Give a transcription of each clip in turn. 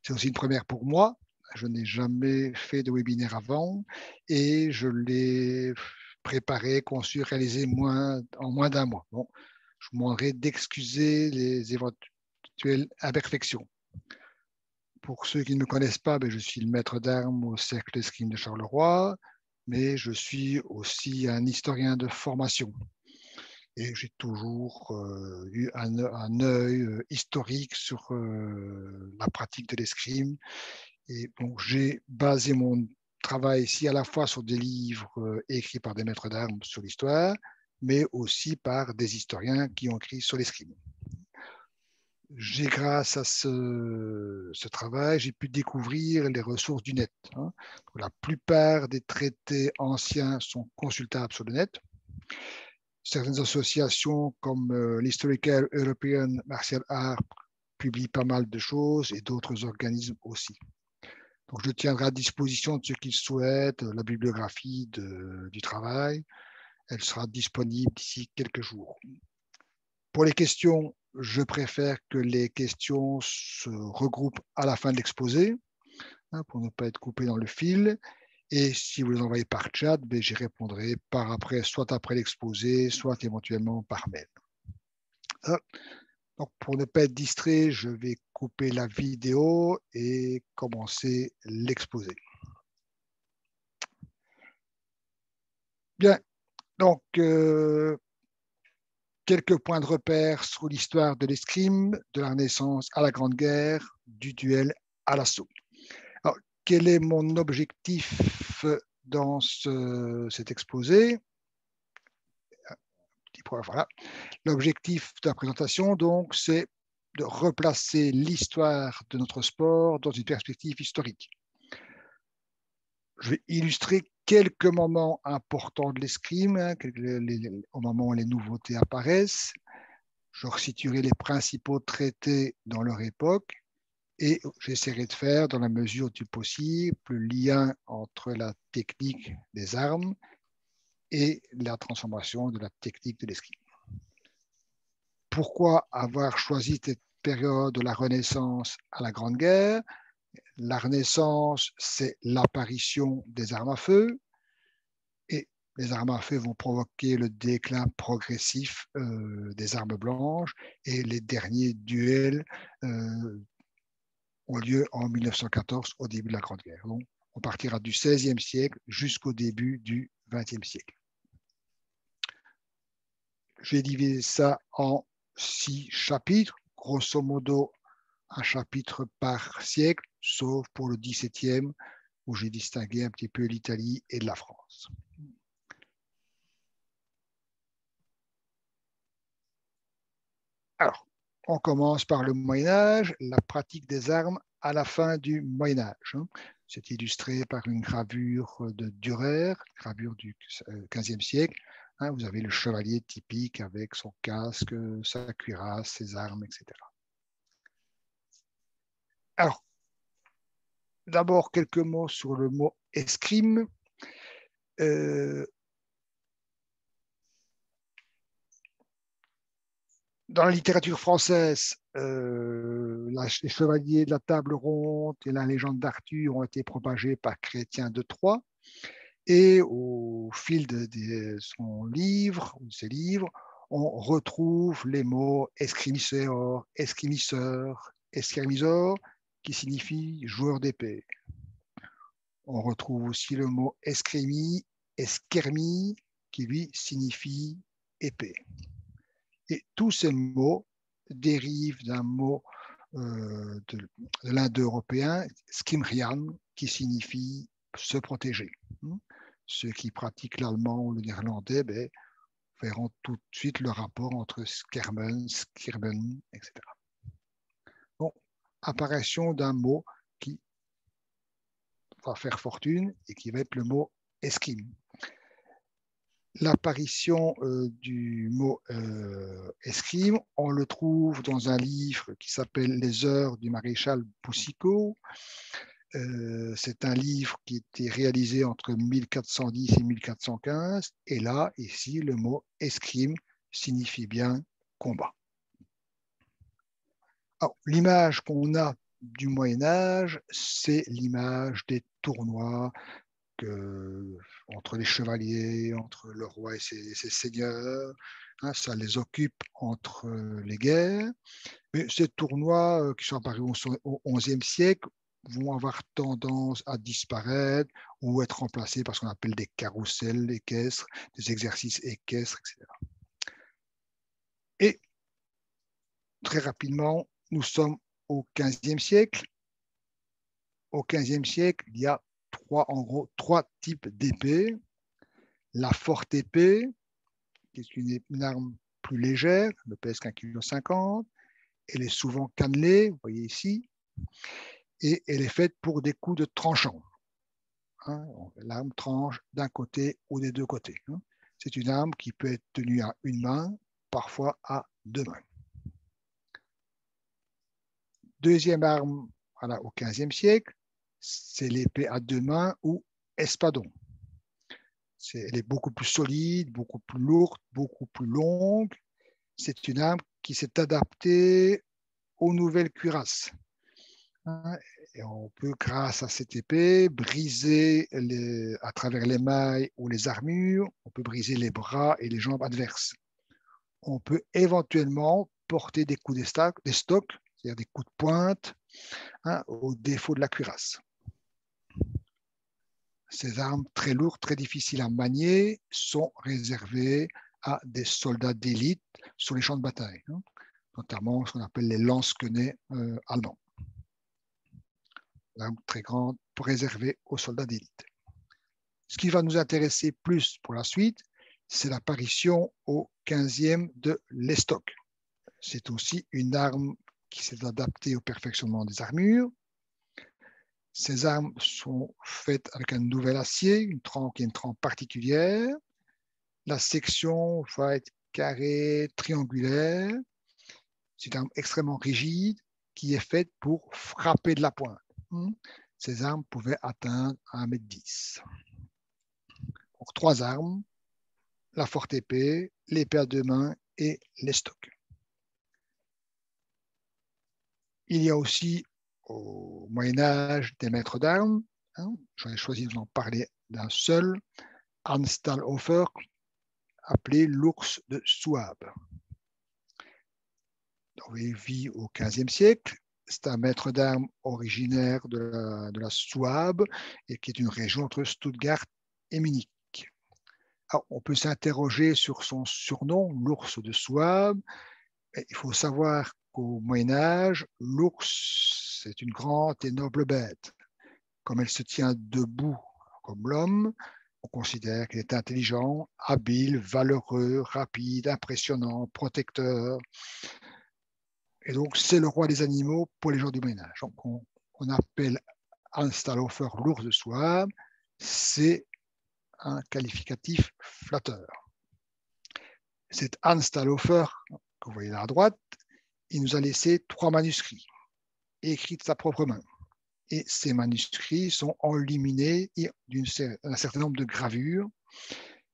C'est aussi une première pour moi. Je n'ai jamais fait de webinaire avant et je l'ai préparé, conçu, réalisé en moins d'un mois. Bon, je vous demanderai d'excuser les éventuelles imperfections. Pour ceux qui ne me connaissent pas, je suis le maître d'armes au Cercle d'escrime de Charleroi, mais je suis aussi un historien de formation. Et j'ai toujours eu un œil historique sur la pratique de l'escrime. Et donc, j'ai basé mon travail ici à la fois sur des livres écrits par des maîtres d'armes sur l'histoire, mais aussi par des historiens qui ont écrit sur l'escrime. Grâce à ce travail, j'ai pu découvrir les ressources du net. Hein. La plupart des traités anciens sont consultables sur le net. Certaines associations comme l'Historical European Martial Arts publient pas mal de choses et d'autres organismes aussi. Donc, je tiendrai à disposition de ceux qui le souhaitent la bibliographie du travail. Elle sera disponible d'ici quelques jours. Pour les questions, je préfère que les questions se regroupent à la fin de l'exposé hein, pour ne pas être coupé dans le fil. Et si vous les envoyez par chat, j'y répondrai soit après l'exposé, soit éventuellement par mail. Donc, pour ne pas être distrait, je vais couper la vidéo et commencer l'exposé. Bien, donc quelques points de repère sur l'histoire de l'escrime, de la Renaissance à la Grande Guerre, du duel à l'assaut. Alors, quel est mon objectif dans cet exposé? Voilà. L'objectif de la présentation, donc, c'est de replacer l'histoire de notre sport dans une perspective historique. Je vais illustrer quelques moments importants de l'escrime, hein, au moment où les nouveautés apparaissent. Je resituerai les principaux traités dans leur époque et j'essaierai de faire, dans la mesure du possible, le lien entre la technique des armes et la transformation de la technique de l'escrime. Pourquoi avoir choisi cette période de la Renaissance à la Grande Guerre? La Renaissance, c'est l'apparition des armes à feu et les armes à feu vont provoquer le déclin progressif des armes blanches et les derniers duels ont lieu en 1914 au début de la Grande Guerre. Donc, on partira du XVIe siècle jusqu'au début du XXe siècle. J'ai divisé ça en 6 chapitres, grosso modo un chapitre par siècle, sauf pour le XVIIe, où j'ai distingué un petit peu l'Italie et la France. Alors, on commence par le Moyen-Âge, la pratique des armes à la fin du Moyen-Âge. C'est illustré par une gravure de Dürer, gravure du XVe siècle. Vous avez le chevalier typique avec son casque, sa cuirasse, ses armes, etc. Alors, d'abord, quelques mots sur le mot escrime. Dans la littérature française, les chevaliers de la table ronde et la légende d'Arthur ont été propagés par Chrétien de Troyes. Et au fil de ses livres, on retrouve les mots escrimiseur, escrimiseur, escrimisor, qui signifie joueur d'épée. On retrouve aussi le mot escrimi, eskermi, qui lui signifie épée. Et tous ces mots dérivent d'un mot de l'indo-européen, skimrian, qui signifie se protéger. Ceux qui pratiquent l'allemand ou le néerlandais verront tout de suite le rapport entre skermen, skirben, etc. Bon, apparition d'un mot qui va faire fortune et qui va être le mot escrime. L'apparition du mot escrime, on le trouve dans un livre qui s'appelle Les Heures du maréchal Boucicaut. C'est un livre qui a été réalisé entre 1410 et 1415. Et là, ici, le mot escrime signifie bien combat. L'image qu'on a du Moyen-Âge, c'est l'image des tournois entre les chevaliers, entre le roi et ses seigneurs. Hein, ça les occupe entre les guerres. Mais ces tournois qui sont apparus au XIe siècle vont avoir tendance à disparaître ou être remplacés par ce qu'on appelle des carrousels équestres, des exercices équestres, etc. Et très rapidement, nous sommes au XVe siècle. Au XVe siècle, il y a en gros trois types d'épées. La forte épée, qui est une arme plus légère, ne pèse qu'1,50 kg. Elle est souvent cannelée, vous voyez ici, et elle est faite pour des coups de tranchant. Hein, l'arme tranche d'un côté ou des deux côtés. Hein. C'est une arme qui peut être tenue à une main, parfois à deux mains. Deuxième arme voilà, au XVe siècle, c'est l'épée à deux mains ou espadon. Elle est beaucoup plus solide, beaucoup plus lourde, beaucoup plus longue. C'est une arme qui s'est adaptée aux nouvelles cuirasses. Et on peut, grâce à cette épée, briser à travers les mailles ou les armures, on peut briser les bras et les jambes adverses. On peut éventuellement porter des coups des stocks, c'est-à-dire des coups de pointe, au défaut de la cuirasse. Ces armes très lourdes, très difficiles à manier, sont réservées à des soldats d'élite sur les champs de bataille, notamment ce qu'on appelle les lance-quenets allemands. L'arme très grande, réservée aux soldats d'élite. Ce qui va nous intéresser plus pour la suite, c'est l'apparition au 15e de l'estoc. C'est aussi une arme qui s'est adaptée au perfectionnement des armures. Ces armes sont faites avec un nouvel acier, une trempe particulière. La section va être carrée, triangulaire. C'est une arme extrêmement rigide qui est faite pour frapper de la pointe. Ces armes pouvaient atteindre 1,10 m. Donc, trois armes, la forte épée, l'épée à deux mains et l'estoc. Il y a aussi au Moyen-Âge des maîtres d'armes. J'en ai choisi de vous en parler d'un seul, Hans Talhofer, appelé l'ours de Souabe. Il vit au XVe siècle. C'est un maître d'armes originaire de la Souabe et qui est une région entre Stuttgart et Munich. Alors, on peut s'interroger sur son surnom, l'ours de Souabe. Il faut savoir qu'au Moyen-Âge, l'ours, c'est une grande et noble bête. Comme elle se tient debout comme l'homme, on considère qu'elle est intelligent, habile, valeureux, rapide, impressionnant, protecteur. Et donc, c'est le roi des animaux pour les gens du Moyen-Âge. Donc, on appelle Hans Talhofer l'ours de Souabe. C'est un qualificatif flatteur. C'est Hans Talhofer, que vous voyez là à droite, il nous a laissé 3 manuscrits, écrits de sa propre main. Et ces manuscrits sont enluminés d'un certain nombre de gravures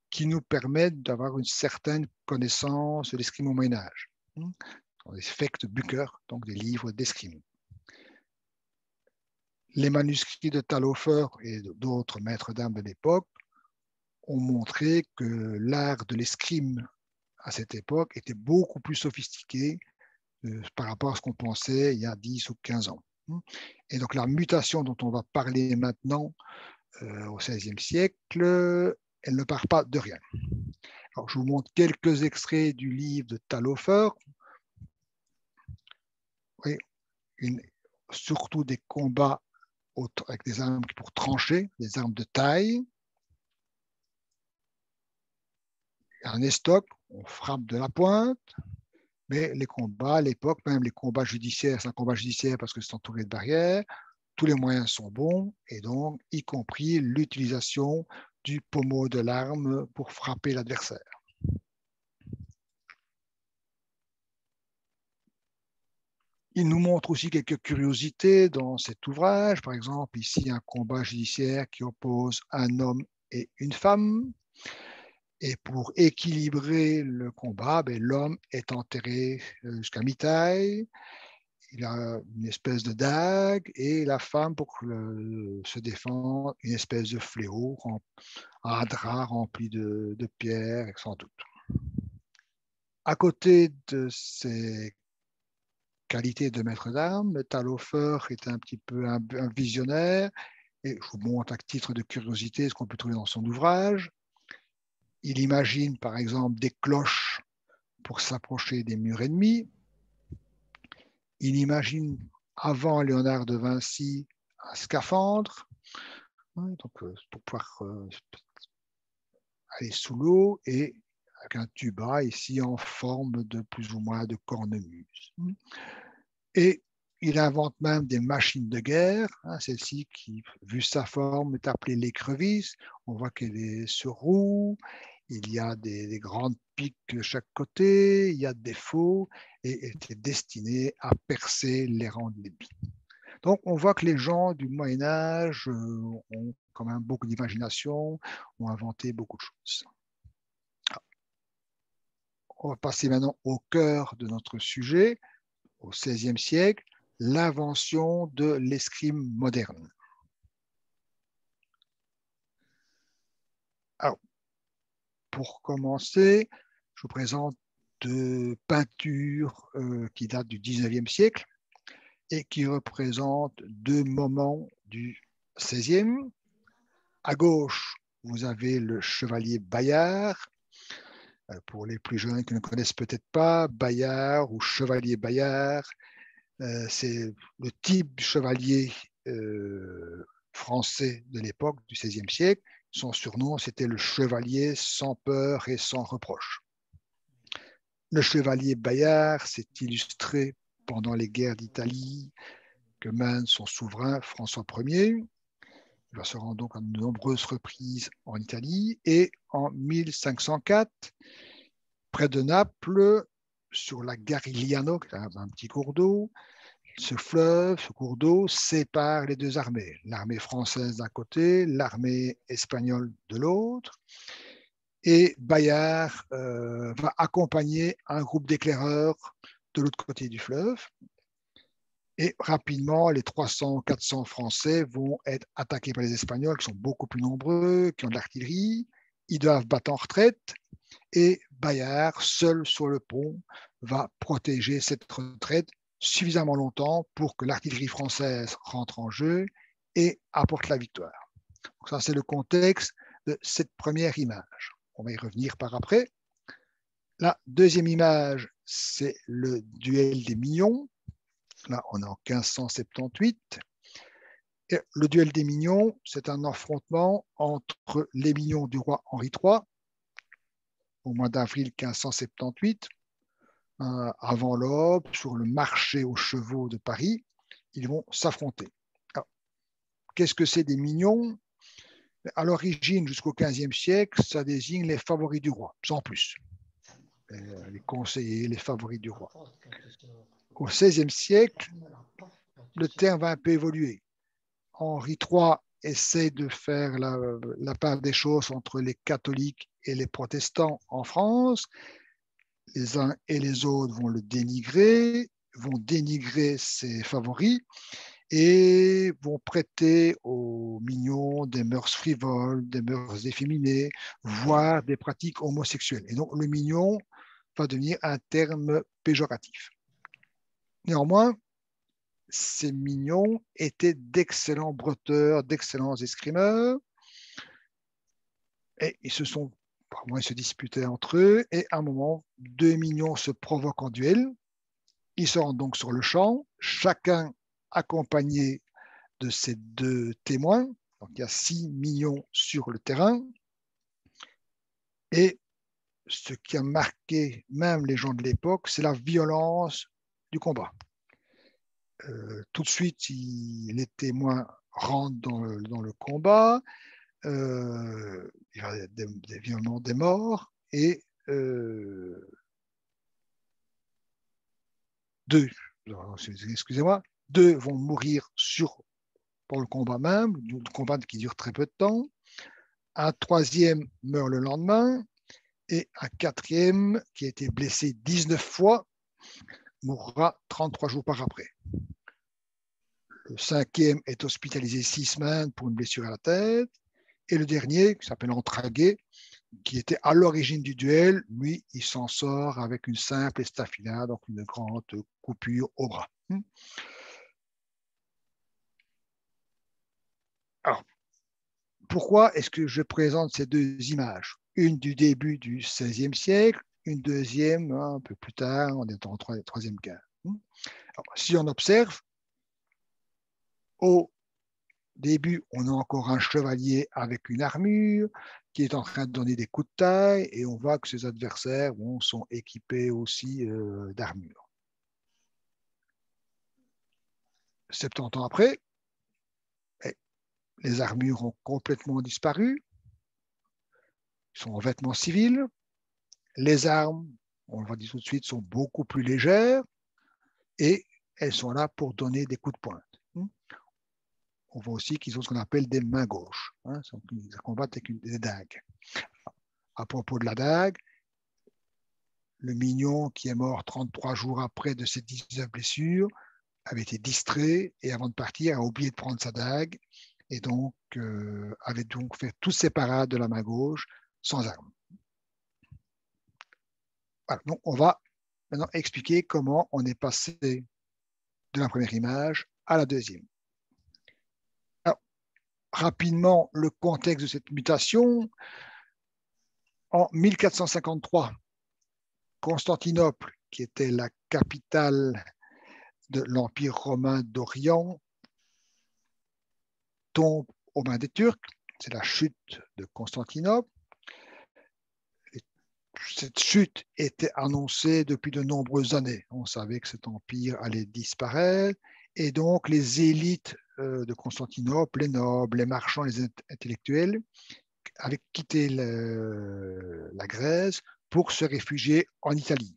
qui nous permettent d'avoir une certaine connaissance de l'escrime au Moyen-Âge. Les Fechtbücher, donc des livres d'escrime. Les manuscrits de Talhofer et d'autres maîtres d'armes de l'époque ont montré que l'art de l'escrime à cette époque était beaucoup plus sophistiqué par rapport à ce qu'on pensait il y a 10 ou 15 ans. Et donc la mutation dont on va parler maintenant au XVIe siècle, elle ne part pas de rien. Alors, je vous montre quelques extraits du livre de Talhofer. Oui, surtout des combats avec des armes pour trancher, des armes de taille. Un estoc, on frappe de la pointe, mais les combats à l'époque, même les combats judiciaires, c'est un combat judiciaire parce que c'est entouré de barrières, tous les moyens sont bons, et donc y compris l'utilisation du pommeau de l'arme pour frapper l'adversaire. Il nous montre aussi quelques curiosités dans cet ouvrage. Par exemple, ici, un combat judiciaire qui oppose un homme et une femme. Et pour équilibrer le combat, l'homme est enterré jusqu'à mi-taille. il a une espèce de dague et la femme, pour se défendre, une espèce de fléau, un drap rempli de pierres, sans doute. À côté de ces qualités de maître d'armes, Talhofer est un petit peu un visionnaire, et je vous montre à titre de curiosité ce qu'on peut trouver dans son ouvrage. Il imagine par exemple des cloches pour s'approcher des murs ennemis. Il imagine avant Léonard de Vinci un scaphandre, donc, pour pouvoir aller sous l'eau, et avec un tuba ici en forme de plus ou moins de cornemuse. Et il invente même des machines de guerre, celle-ci qui, vu sa forme, est appelée l'écrevisse. On voit qu'elle est sur roue, il y a des grandes piques de chaque côté, il y a des faux, et était destinée à percer les rangs de l'ennemi. Donc on voit que les gens du Moyen-Âge ont quand même beaucoup d'imagination, ont inventé beaucoup de choses. On va passer maintenant au cœur de notre sujet, au XVIe siècle, l'invention de l'escrime moderne. Alors, pour commencer, je vous présente deux peintures qui datent du XIXe siècle et qui représentent deux moments du XVIe. À gauche, vous avez le chevalier Bayard. Pour les plus jeunes qui ne connaissent peut-être pas, Bayard ou chevalier Bayard, c'est le type de chevalier français de l'époque, du XVIe siècle. Son surnom, c'était le chevalier sans peur et sans reproche. Le chevalier Bayard s'est illustré pendant les guerres d'Italie que mène son souverain François Ier. Il va se rendre donc à de nombreuses reprises en Italie, et en 1504, près de Naples, sur la Garigliano, un petit cours d'eau, ce cours d'eau, sépare les deux armées, l'armée française d'un côté, l'armée espagnole de l'autre, et Bayard va accompagner un groupe d'éclaireurs de l'autre côté du fleuve, et rapidement, les 300-400 Français vont être attaqués par les Espagnols, qui sont beaucoup plus nombreux, qui ont de l'artillerie, ils doivent battre en retraite, et Bayard, seul sur le pont, va protéger cette retraite suffisamment longtemps pour que l'artillerie française rentre en jeu et apporte la victoire. Donc ça, c'est le contexte de cette première image. On va y revenir par après. La deuxième image, c'est le duel des Mignons. Là, on est en 1578. Et le duel des Mignons, c'est un affrontement entre les Mignons du roi Henri III au mois d'avril 1578, avant l'aube, sur le marché aux chevaux de Paris. Ils vont s'affronter. Qu'est-ce que c'est des Mignons? À l'origine, jusqu'au XVe siècle, ça désigne les favoris du roi, sans plus. Les conseillers, les favoris du roi. Au XVIe siècle, le terme va un peu évoluer. Henri III essaie de faire la part des choses entre les catholiques et les protestants en France. Les uns et les autres vont le dénigrer, vont dénigrer ses favoris et vont prêter aux Mignons des mœurs frivoles, des mœurs efféminées, voire des pratiques homosexuelles. Et donc le mignon va devenir un terme péjoratif. Néanmoins, ces Mignons étaient d'excellents bretteurs, d'excellents escrimeurs, et ils se disputaient entre eux, et à un moment, deux Mignons se provoquent en duel. Ils se rendent donc sur le champ, chacun accompagné de ces deux témoins. Donc il y a 6 Mignons sur le terrain, et ce qui a marqué même les gens de l'époque, c'est la violence du combat. Tout de suite, les témoins rentrent dans le combat, il y a des violements, des morts, et deux vont mourir pour le combat même, le combat qui dure très peu de temps. Un troisième meurt le lendemain, et un quatrième qui a été blessé 19 fois mourra 33 jours par après. Le cinquième est hospitalisé 6 semaines pour une blessure à la tête. Et le dernier, qui s'appelle Antraguet, qui était à l'origine du duel, lui, il s'en sort avec une simple estafilade, donc une grande coupure au bras. Alors, pourquoi est-ce que je présente ces deux images? Une du début du XVIe siècle, une deuxième un peu plus tard, on est en troisième quart. Alors, si on observe, au début, on a encore un chevalier avec une armure qui est en train de donner des coups de taille et on voit que ses adversaires sont équipés aussi d'armure. 70 ans après, les armures ont complètement disparu, ils sont en vêtements civils, les armes, on le voit tout de suite, sont beaucoup plus légères et elles sont là pour donner des coups de pointe. On voit aussi qu'ils ont ce qu'on appelle des mains gauches. Ils combattent avec des dagues. À propos de la dague, le mignon qui est mort 33 jours après de ses 19 blessures avait été distrait et avant de partir a oublié de prendre sa dague et donc avait donc fait toutes ses parades de la main gauche sans arme. Voilà, donc on va maintenant expliquer comment on est passé de la première image à la deuxième. Alors, rapidement, le contexte de cette mutation. En 1453, Constantinople, qui était la capitale de l'Empire romain d'Orient, tombe aux mains des Turcs. C'est la chute de Constantinople. Cette chute était annoncée depuis de nombreuses années. On savait que cet empire allait disparaître et donc les élites de Constantinople, les nobles, les marchands, les intellectuels, avaient quitté la Grèce pour se réfugier en Italie.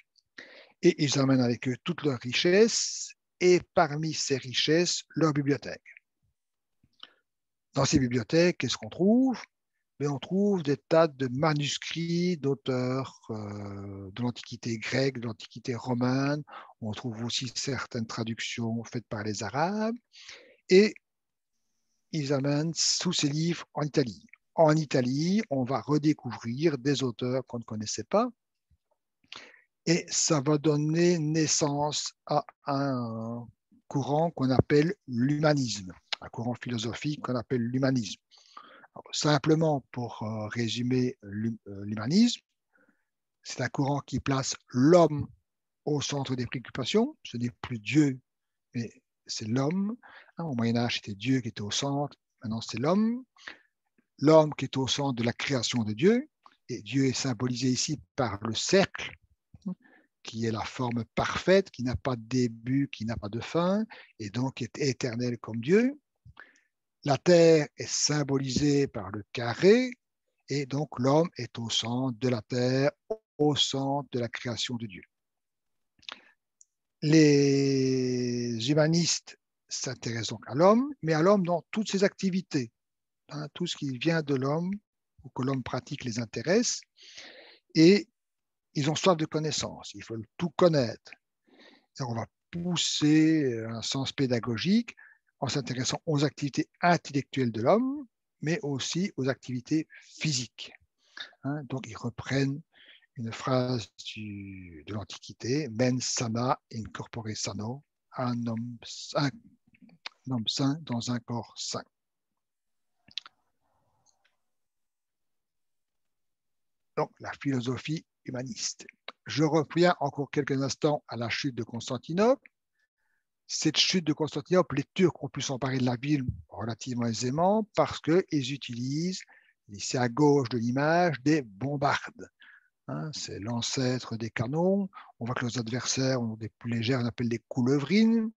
Et ils amènent avec eux toutes leurs richesses et parmi ces richesses, leur bibliothèque. Dans ces bibliothèques, qu'est-ce qu'on trouve? Mais on trouve des tas de manuscrits d'auteurs de l'Antiquité grecque, de l'Antiquité romaine. On trouve aussi certaines traductions faites par les Arabes. Et ils amènent tous ces livres en Italie. En Italie, on va redécouvrir des auteurs qu'on ne connaissait pas. Et ça va donner naissance à un courant qu'on appelle l'humanisme, un courant philosophique qu'on appelle l'humanisme. Simplement pour résumer l'humanisme, c'est un courant qui place l'homme au centre des préoccupations. Ce n'est plus Dieu, mais c'est l'homme. Au Moyen-Âge, c'était Dieu qui était au centre. Maintenant, c'est l'homme. L'homme qui est au centre de la création de Dieu. Et Dieu est symbolisé ici par le cercle, qui est la forme parfaite, qui n'a pas de début, qui n'a pas de fin, et donc est éternel comme Dieu. La terre est symbolisée par le carré, et donc l'homme est au centre de la terre, au centre de la création de Dieu. Les humanistes s'intéressent donc à l'homme, mais à l'homme dans toutes ses activités. Tout ce qui vient de l'homme ou que l'homme pratique les intéresse, et ils ont soif de connaissance, ils veulent tout connaître. Et on va pousser un sens pédagogique en s'intéressant aux activités intellectuelles de l'homme, mais aussi aux activités physiques. Donc, ils reprennent une phrase de l'Antiquité, mens sana in corpore sano, un homme sain dans un corps sain. Donc, la philosophie humaniste. Je reviens encore quelques instants à la chute de Constantinople. Cette chute de Constantinople, les Turcs ont pu s'emparer de la ville relativement aisément parce qu'ils utilisent, ici à gauche de l'image, des bombardes. C'est l'ancêtre des canons. On voit que leurs adversaires ont des plus légères, on appelle des coulevrines.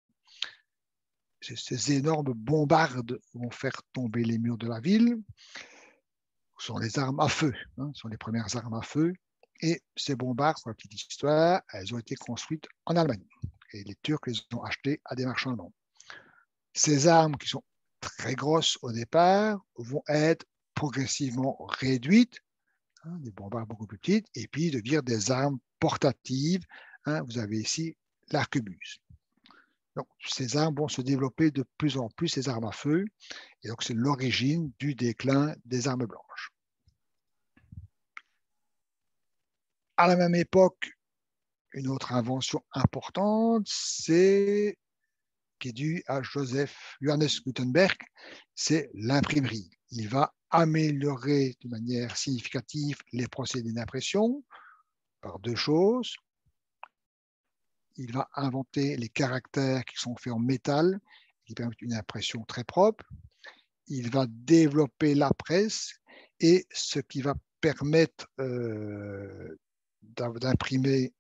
Ces énormes bombardes vont faire tomber les murs de la ville. Ce sont les armes à feu, ce sont les premières armes à feu. Et ces bombardes, pour la petite histoire, elles ont été construites en Allemagne. Et les Turcs les ont achetées à des marchands allemands. Ces armes, qui sont très grosses au départ, vont être progressivement réduites, des bombardes beaucoup plus petites, et puis devenir des armes portatives. Vous avez ici l'arquebuse. Donc, ces armes vont se développer de plus en plus, ces armes à feu, et donc c'est l'origine du déclin des armes blanches. À la même époque, une autre invention importante, c'est qui est due à Joseph Johannes Gutenberg, c'est l'imprimerie. Il va améliorer de manière significative les procédés d'impression par deux choses. Il va inventer les caractères qui sont faits en métal, qui permettent une impression très propre. Il va développer la presse et ce qui va permettre d'imprimer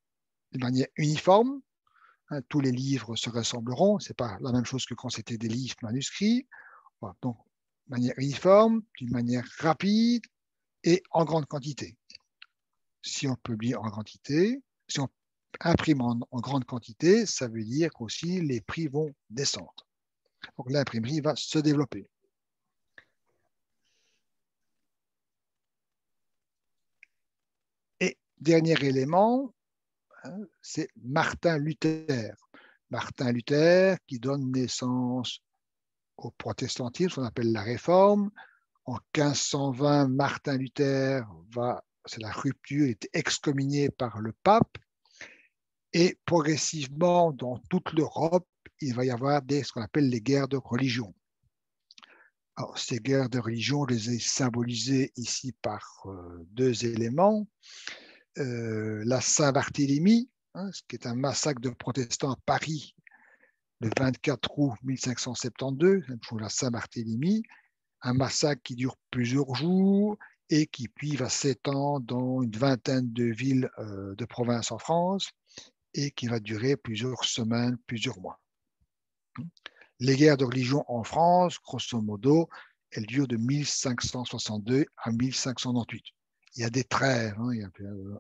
de manière uniforme. Hein, tous les livres se ressembleront. Ce n'est pas la même chose que quand c'était des livres manuscrits. Voilà, donc, de manière uniforme, d'une manière rapide et en grande quantité. Si on publie en quantité, si on imprime en grande quantité, ça veut dire qu'aussi les prix vont descendre. Donc l'imprimerie va se développer. Et dernier élément, hein, c'est Martin Luther. Martin Luther qui donne naissance au protestantisme, ce qu'on appelle la Réforme. En 1520, Martin Luther c'est la rupture, il est excommunié par le pape. Et progressivement, dans toute l'Europe, il va y avoir ce qu'on appelle les guerres de religion. Alors, ces guerres de religion, je les ai symbolisées ici par deux éléments. La Saint-Barthélemy, hein, ce qui est un massacre de protestants à Paris le 24 août 1572, la Saint-Barthélemy, un massacre qui dure plusieurs jours et qui puis va s'étendre dans une vingtaine de villes de province en France et qui va durer plusieurs semaines, plusieurs mois. Les guerres de religion en France, grosso modo, elles durent de 1562 à 1598. Il y a des trêves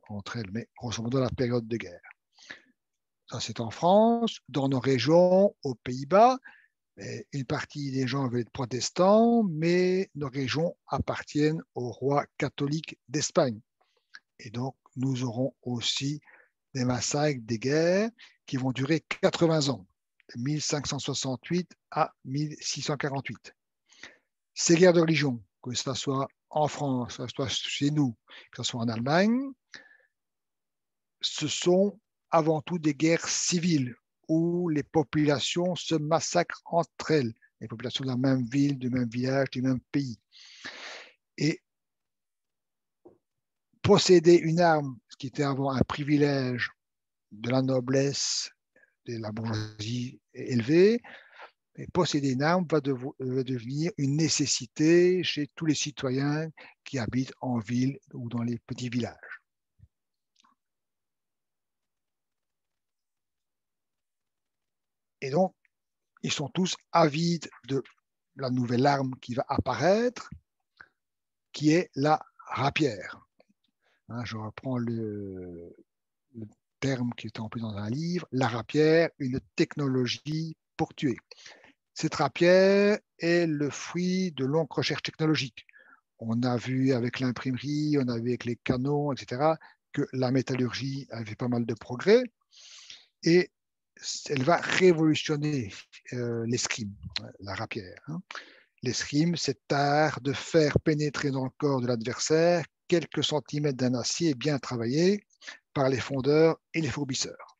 entre elles, mais grosso modo, la période de guerre. Ça, c'est en France. Dans nos régions, aux Pays-Bas, une partie des gens veulent être protestants, mais nos régions appartiennent au roi catholique d'Espagne. Et donc, nous aurons aussi des massacres, des guerres qui vont durer 80 ans, de 1568 à 1648. Ces guerres de religion, que ce soit en France, que ce soit chez nous, que ce soit en Allemagne, ce sont avant tout des guerres civiles où les populations se massacrent entre elles, les populations de la même ville, du même village, du même pays. Et posséder une arme, ce qui était avant un privilège de la noblesse, de la bourgeoisie élevée, et posséder une arme va devenir une nécessité chez tous les citoyens qui habitent en ville ou dans les petits villages. Et donc, ils sont tous avides de la nouvelle arme qui va apparaître, qui est la rapière. Hein, je reprends le terme qui est employé dans un livre, la rapière, une technologie pour tuer. Cette rapière est le fruit de longues recherches technologiques. On a vu avec l'imprimerie, on a vu avec les canons, etc., que la métallurgie avait pas mal de progrès et elle va révolutionner l'escrime, la rapière. Hein. L'escrime, cet art de faire pénétrer dans le corps de l'adversaire quelques centimètres d'un acier bien travaillé par les fondeurs et les fourbisseurs.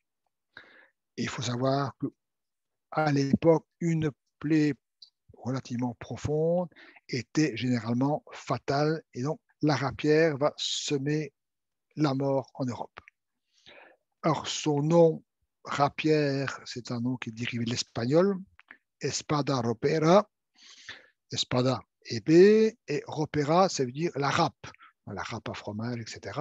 Et il faut savoir qu'à l'époque, une plaie relativement profonde était généralement fatale et donc la rapière va semer la mort en Europe. Alors son nom, rapière, c'est un nom qui est dérivé de l'espagnol, espada ropera, espada épée, et ropera, ça veut dire la râpe à fromage, etc.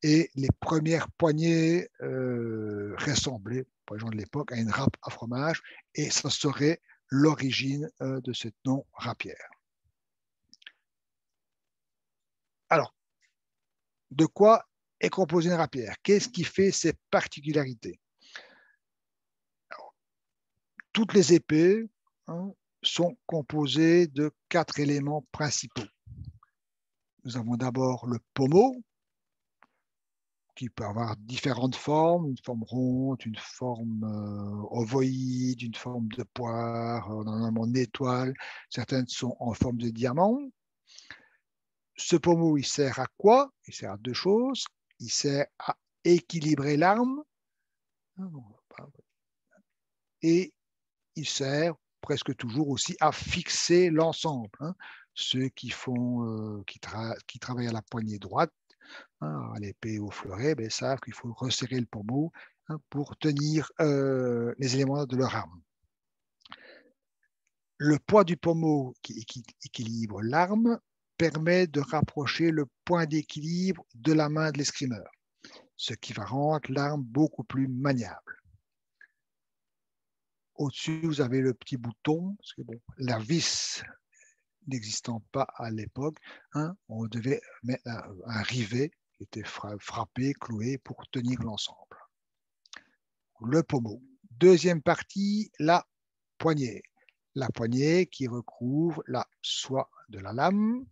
Et les premières poignées ressemblaient, pour les gens de l'époque, à une râpe à fromage, et ça serait l'origine de ce nom rapière. Alors, de quoi est composée une rapière? Qu'est-ce qui fait ses particularités? Alors, toutes les épées sont composées de 4 éléments principaux. Nous avons d'abord le pommeau. qui peut avoir différentes formes, une forme ronde, une forme ovoïde, une forme de poire, normalement en étoile. Certaines sont en forme de diamant. Ce pommeau, il sert à quoi? Il sert à deux choses. Il sert à équilibrer l'arme et il sert presque toujours aussi à fixer l'ensemble. Ceux qui travaillent à la poignée droite, à l'épée ou au fleuret, savent qu'il faut resserrer le pommeau pour tenir les éléments de leur arme. Le poids du pommeau qui équilibre l'arme permet de rapprocher le point d'équilibre de la main de l'escrimeur, ce qui va rendre l'arme beaucoup plus maniable. Au-dessus, vous avez le petit bouton, parce que la vis n'existant pas à l'époque, on devait mettre un rivet qui était frappé, cloué pour tenir l'ensemble. Le pommeau. Deuxième partie, la poignée. La poignée qui recouvre la soie de la lame.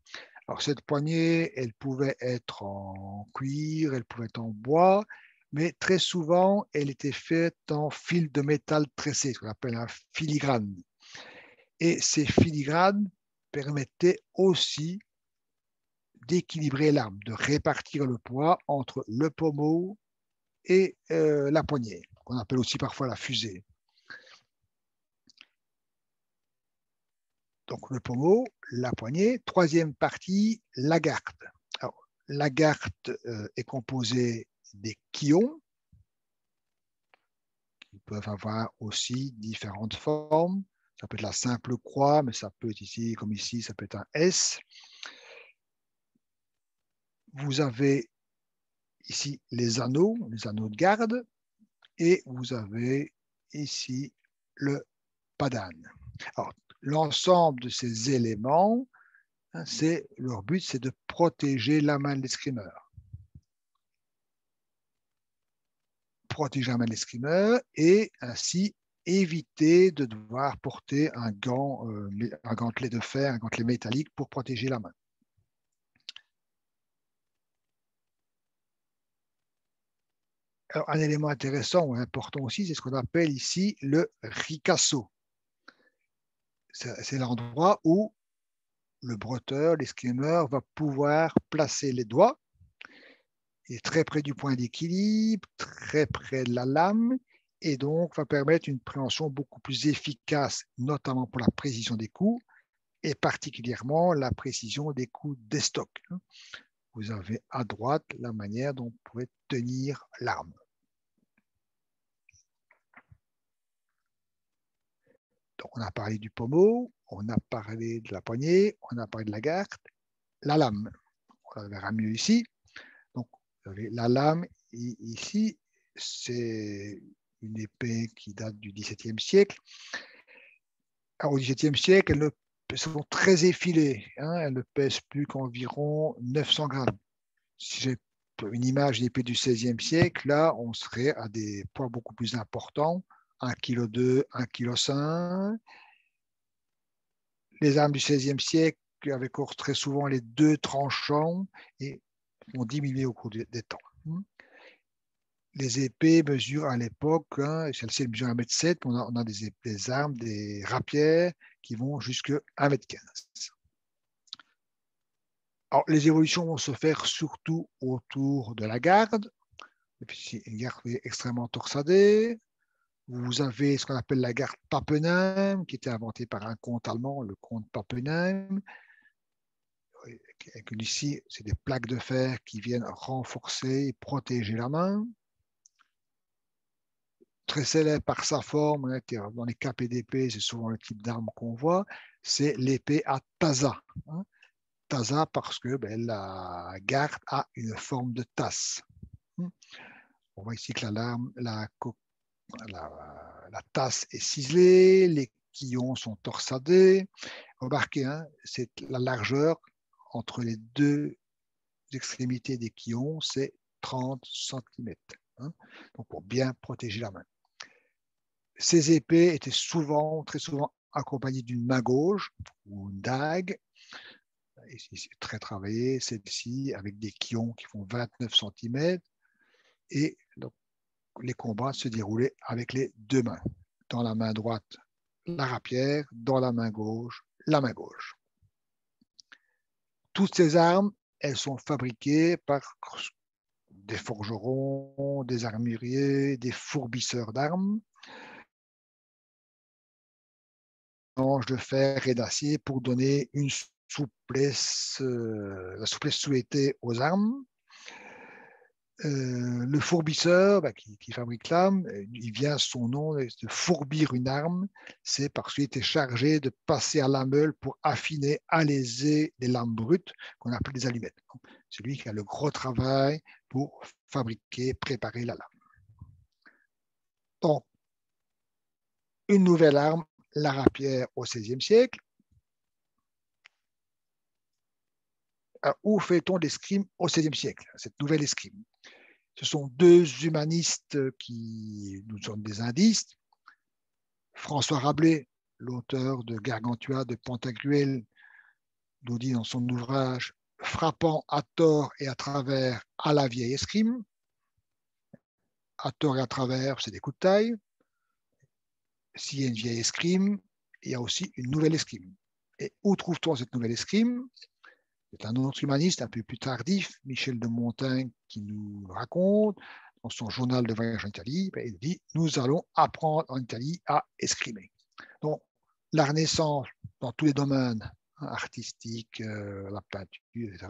Alors cette poignée, elle pouvait être en cuir, elle pouvait être en bois, mais très souvent, elle était faite en fil de métal tressé, ce qu'on appelle un filigrane. Et ces filigranes permettaient aussi d'équilibrer l'arme, de répartir le poids entre le pommeau et la poignée, qu'on appelle aussi parfois la fusée. Donc le pommeau, la poignée. Troisième partie, la garde. Alors, la garde est composée des quillons, qui peuvent avoir aussi différentes formes. Ça peut être la simple croix, mais ça peut être ici, comme ici, ça peut être un S. Vous avez ici les anneaux de garde, et vous avez ici le padane. Alors, l'ensemble de ces éléments, leur but, c'est de protéger la main de l'escrimeur. Protéger la main de l'escrimeur et ainsi éviter de devoir porter un gantelet de fer, un gantelet métallique pour protéger la main. Alors, un élément intéressant ou important aussi, c'est ce qu'on appelle ici le ricasso. C'est l'endroit où le bretteur, l'escrimeur, va pouvoir placer les doigts. Il est très près du point d'équilibre, très près de la lame, et donc va permettre une préhension beaucoup plus efficace, notamment pour la précision des coups, et particulièrement la précision des coups d'estoc. Vous avez à droite la manière dont vous pouvez tenir l'arme. Donc, on a parlé du pommeau, on a parlé de la poignée, on a parlé de la garde, la lame. On la verra mieux ici. Donc, vous avez la lame ici, c'est une épée qui date du XVIIe siècle. Alors, au XVIIe siècle, elles sont très effilées. Elles ne pèsent plus qu'environ 900 grammes. Si j'ai une image d'épée du XVIe siècle, là, on serait à des poids beaucoup plus importants, 1,2 kg, 1,5 kg. Les armes du XVIe siècle avaient très souvent les deux tranchants et ont diminué au cours des temps. Les épées mesurent à l'époque, celle-ci mesure 1,7 m, on a des armes, des rapières qui vont jusqu'à 1,15 m. Alors, les évolutions vont se faire surtout autour de la garde. Une garde extrêmement torsadée. Vous avez ce qu'on appelle la garde Pappenheim, qui était inventée par un comte allemand, le comte Pappenheim. Ici, c'est des plaques de fer qui viennent renforcer et protéger la main. Très célèbre par sa forme, dans les capes et d'épée, c'est souvent le type d'arme qu'on voit, c'est l'épée à taza. Taza parce que la garde a une forme de tasse. On voit ici que la tasse est ciselée, les quillons sont torsadés. Remarquez, c'est la largeur entre les deux extrémités des quillons, c'est 30 cm. Donc pour bien protéger la main. Ces épées étaient très souvent accompagnées d'une main gauche ou une dague. Ici, c'est très travaillé, celle-ci avec des quillons qui font 29 cm. Et donc, les combats se déroulaient avec les deux mains. Dans la main droite, la rapière, dans la main gauche, la main gauche. Toutes ces armes, elles sont fabriquées par des forgerons, des armuriers, des fourbisseurs d'armes, de fer et d'acier pour donner une souplesse, la souplesse souhaitée aux armes. Le fourbisseur qui fabrique l'arme, il vient son nom de fourbir une arme, c'est parce qu'il était chargé de passer à la meule pour affiner, alaiser les lames brutes qu'on appelle des allumettes. C'est lui qui a le gros travail pour fabriquer, préparer la lame. Donc, une nouvelle arme, la rapière au XVIe siècle. Alors, où fait-on l'escrime au XVIe siècle, cette nouvelle escrime? Ce sont deux humanistes qui nous donnent des indices. François Rabelais, l'auteur de Gargantua, de Pantagruel, nous dit dans son ouvrage « Frappant à tort et à travers à la vieille escrime ». À tort et à travers, c'est des coups de taille. S'il y a une vieille escrime, il y a aussi une nouvelle escrime. Et où trouve-t-on cette nouvelle escrime? C'est un autre humaniste un peu plus tardif, Michel de Montaigne, qui nous raconte dans son journal de voyage en Italie, il dit « Nous allons apprendre en Italie à escrimer ». Donc, la Renaissance, dans tous les domaines artistiques, la peinture, etc.,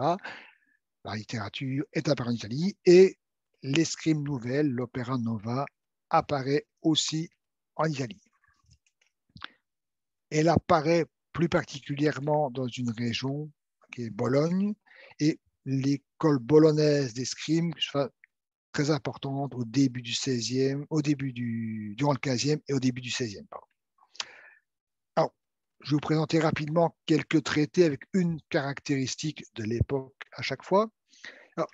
la littérature est apparue en Italie et l'escrime nouvelle, l'opéra nova, apparaît aussi en Italie. Elle apparaît plus particulièrement dans une région qui est Bologne, et l'école bolognaise d'escrime sera très importante au début du XVIe, durant le XVe et au début du XVIe. Alors, je vais vous présenter rapidement quelques traités avec une caractéristique de l'époque à chaque fois. Alors,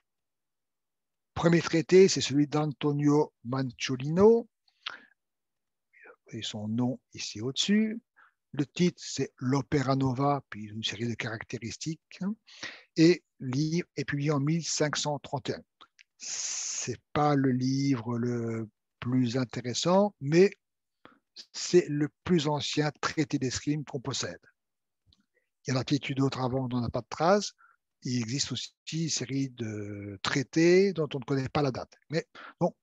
premier traité, c'est celui d'Antonio Manciolino, et son nom ici au-dessus. Le titre, c'est l'Opera Nova, puis une série de caractéristiques. Et le livre est publié en 1531. Ce n'est pas le livre le plus intéressant, mais c'est le plus ancien traité d'escrime qu'on possède. Il y en a peut-être eu d'autres avant, dont on n'a pas de traces. Il existe aussi une série de traités dont on ne connaît pas la date. Mais bon,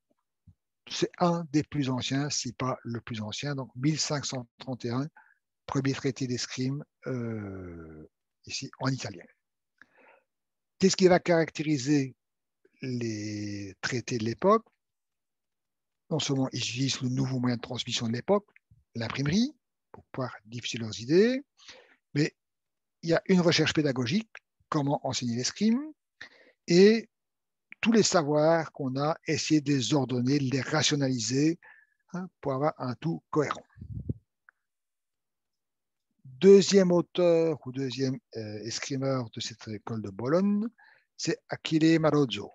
c'est un des plus anciens, si pas le plus ancien, donc 1531, premier traité d'escrime ici en italien. Qu'est-ce qui va caractériser les traités de l'époque? Non seulement ils utilisent le nouveau moyen de transmission de l'époque, l'imprimerie, pour pouvoir diffuser leurs idées, mais il y a une recherche pédagogique, comment enseigner l'escrime, et tous les savoirs qu'on a, essayer de les ordonner, de les rationaliser pour avoir un tout cohérent. Deuxième auteur ou deuxième escrimeur de cette école de Bologne, c'est Achille Marozzo.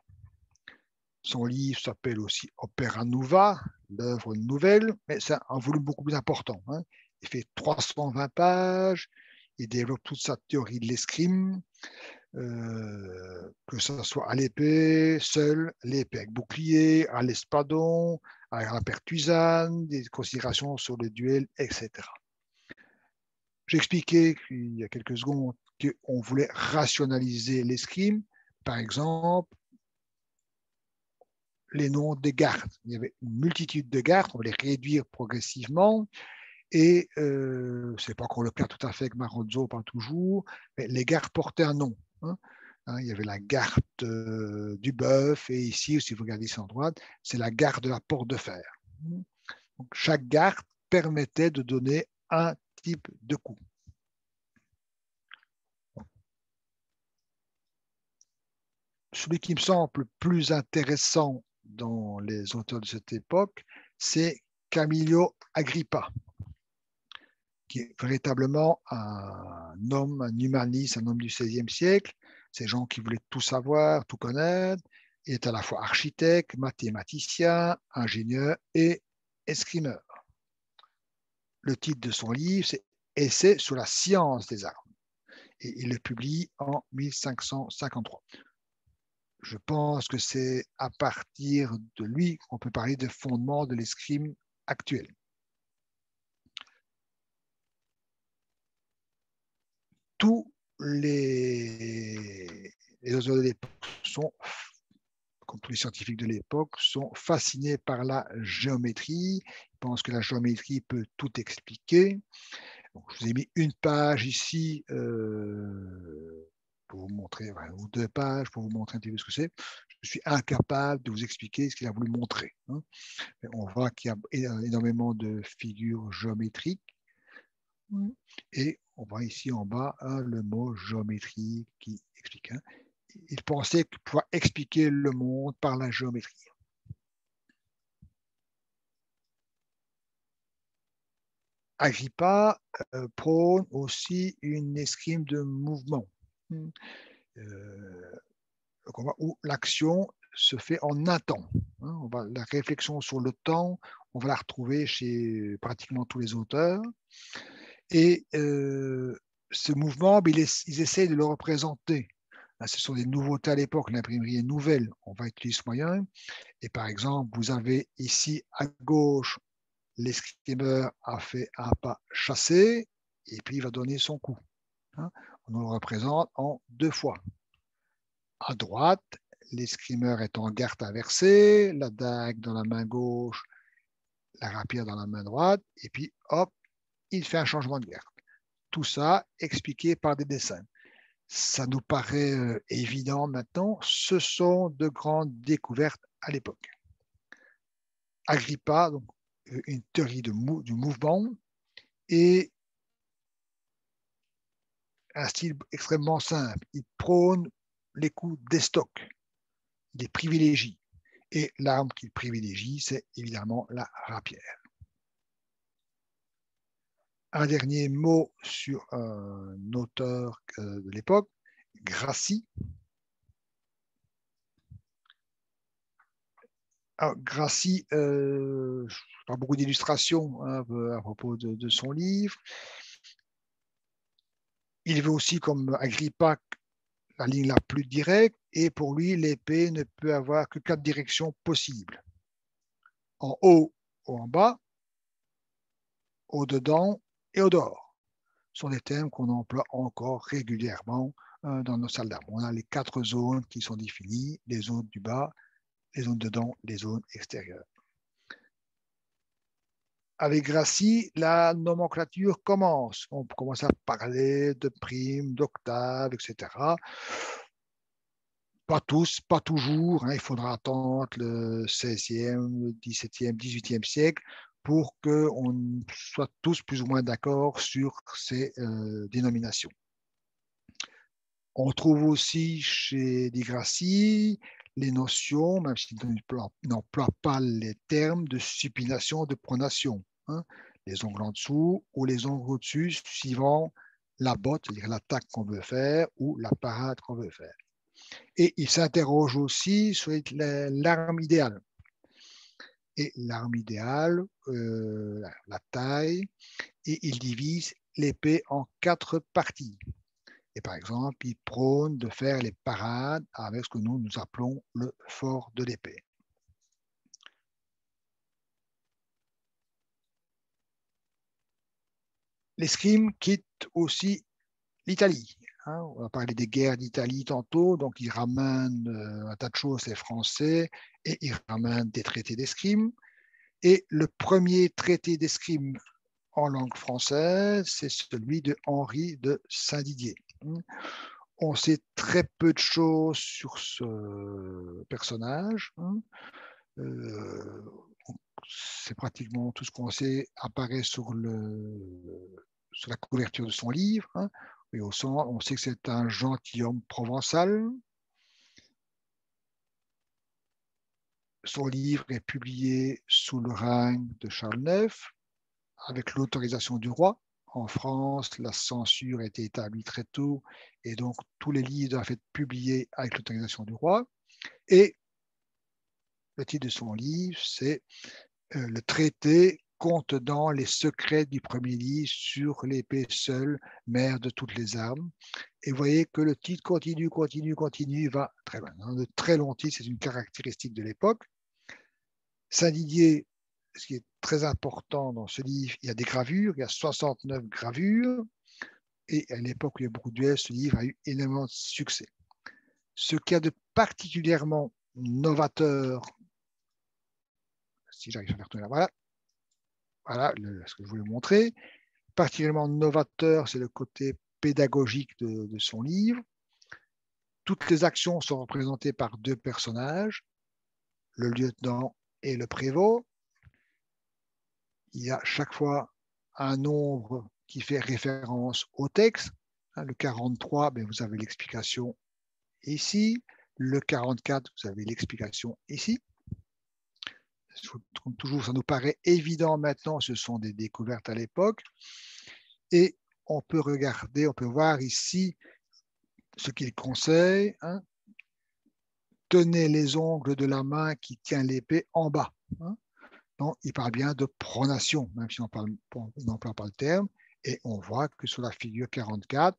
Son livre s'appelle aussi Opera Nova, l'œuvre nouvelle, mais c'est un volume beaucoup plus important. Il fait 320 pages, il développe toute sa théorie de l'escrime, que ce soit à l'épée, seul, l'épée avec bouclier, à l'espadon, à la pertuisane, des considérations sur le duel, etc. J'expliquais il y a quelques secondes qu'on voulait rationaliser l'escrime. Par exemple, les noms des gardes. Il y avait une multitude de gardes, on va les réduire progressivement. Et ce n'est pas encore le cas tout à fait avec Marozzo, pas toujours, mais les gardes portaient un nom. Il y avait la garde du bœuf, et ici, si vous regardez ici en droite, c'est la garde de la porte de fer. Donc, chaque garde permettait de donner un type de coup. Celui qui me semble le plus intéressant dans les auteurs de cette époque, c'est Camillo Agrippa, qui est véritablement un homme, un humaniste, un homme du XVIe siècle. Ces gens qui voulaient tout savoir, tout connaître. Il est à la fois architecte, mathématicien, ingénieur et escrimeur. Le titre de son livre, c'est Essai sur la science des armes. Et il le publie en 1553. je pense que c'est à partir de lui qu'on peut parler des fondements de l'escrime actuelle. Tous les auteurs de l'époque sont, comme tous les scientifiques de l'époque, sont fascinés par la géométrie. Ils pensent que la géométrie peut tout expliquer. Donc, je vous ai mis une page ici pour vous montrer, ou 2 pages pour vous montrer un petit peu ce que c'est. Je suis incapable de vous expliquer ce qu'il a voulu montrer. Hein. On voit qu'il y a énormément de figures géométriques. Et on voit ici en bas le mot géométrie qui explique. Hein. Il pensait pouvoir expliquer le monde par la géométrie. Agrippa prône aussi une escrime de mouvement, où l'action se fait en un temps. Hein. La réflexion sur le temps, on va la retrouver chez pratiquement tous les auteurs. Et ce mouvement, ils essayent de le représenter. Ce sont des nouveautés à l'époque, l'imprimerie est nouvelle, on va utiliser ce moyen. Et par exemple, vous avez ici à gauche, l'escrimeur a fait un pas chassé, et puis il va donner son coup. Hein. On le représente en 2 fois. À droite, l'escrimeur est en garde inversée, la dague dans la main gauche, la rapière dans la main droite, et puis hop, il fait un changement de garde. Tout ça expliqué par des dessins. Ça nous paraît évident maintenant, ce sont de grandes découvertes à l'époque. Agrippa, donc, une théorie du mouvement, et un style extrêmement simple. Il prône les coups d'estoc, il les privilégie. Et l'arme qu'il privilégie, c'est évidemment la rapière. Un dernier mot sur un auteur de l'époque, Grassi. Alors, Grassi, pas beaucoup d'illustrations hein, à propos de son livre. Il veut aussi, comme Agrippa, la ligne la plus directe, et pour lui, l'épée ne peut avoir que 4 directions possibles. En haut ou en bas, au-dedans et au-dehors. Ce sont des termes qu'on emploie encore régulièrement dans nos salles d'armes. On a les 4 zones qui sont définies, les zones du bas, les zones dedans, les zones extérieures. Avec Grassi, la nomenclature commence. On commence à parler de primes, d'octaves, etc. Pas tous, pas toujours. Hein. Il faudra attendre le 16e, le 17e, 18e siècle pour qu'on soit tous plus ou moins d'accord sur ces dénominations. On trouve aussi chez Di Grassi les notions, même s'il n'emploie pas les termes de supination, de pronation. Hein, les ongles en dessous ou les ongles au-dessus, suivant la botte, c'est-à-dire l'attaque qu'on veut faire ou la parade qu'on veut faire. Et il s'interroge aussi sur l'arme idéale. Et l'arme idéale, la taille, et il divise l'épée en 4 parties. Et par exemple, il prône de faire les parades avec ce que nous appelons le fort de l'épée. L'escrime quitte aussi l'Italie. Hein. On va parler des guerres d'Italie tantôt, donc il ramène un tas de choses, les Français, et il ramène des traités d'escrime. Et le premier traité d'escrime en langue française, c'est celui de Henri de Saint-Didier. On sait très peu de choses sur ce personnage. C'est pratiquement tout ce qu'on sait apparaît sur la couverture de son livre. Hein. Et on sait que c'est un gentilhomme provençal. Son livre est publié sous le règne de Charles IX, avec l'autorisation du roi. En France, la censure a été établie très tôt, et donc tous les livres doivent être publiés avec l'autorisation du roi. Et le titre de son livre, c'est le traité contenant les secrets du premier livre sur l'épée seule, mère de toutes les armes. Et vous voyez que le titre continue, va très loin. De très longs titres, c'est une caractéristique de l'époque. Saint-Didier, ce qui est très important dans ce livre, il y a des gravures, il y a 69 gravures, et à l'époque où il y a beaucoup de duels, ce livre a eu énormément de succès. Ce qu'il y a de particulièrement novateur, si j'arrive à faire tourner là, voilà ce que je voulais montrer, particulièrement novateur, c'est le côté pédagogique de son livre. Toutes les actions sont représentées par deux personnages, le lieutenant et le prévôt. Il y a chaque fois un nombre qui fait référence au texte. Le 43, ben vous avez l'explication ici. Le 44, vous avez l'explication ici. Comme toujours, ça nous paraît évident maintenant, ce sont des découvertes à l'époque. Et on peut regarder, on peut voir ici ce qu'il conseille. Tenez les ongles de la main qui tient l'épée en bas. Donc, il parle bien de pronation, même si on n'emploie pas le terme. Et on voit que sur la figure 44,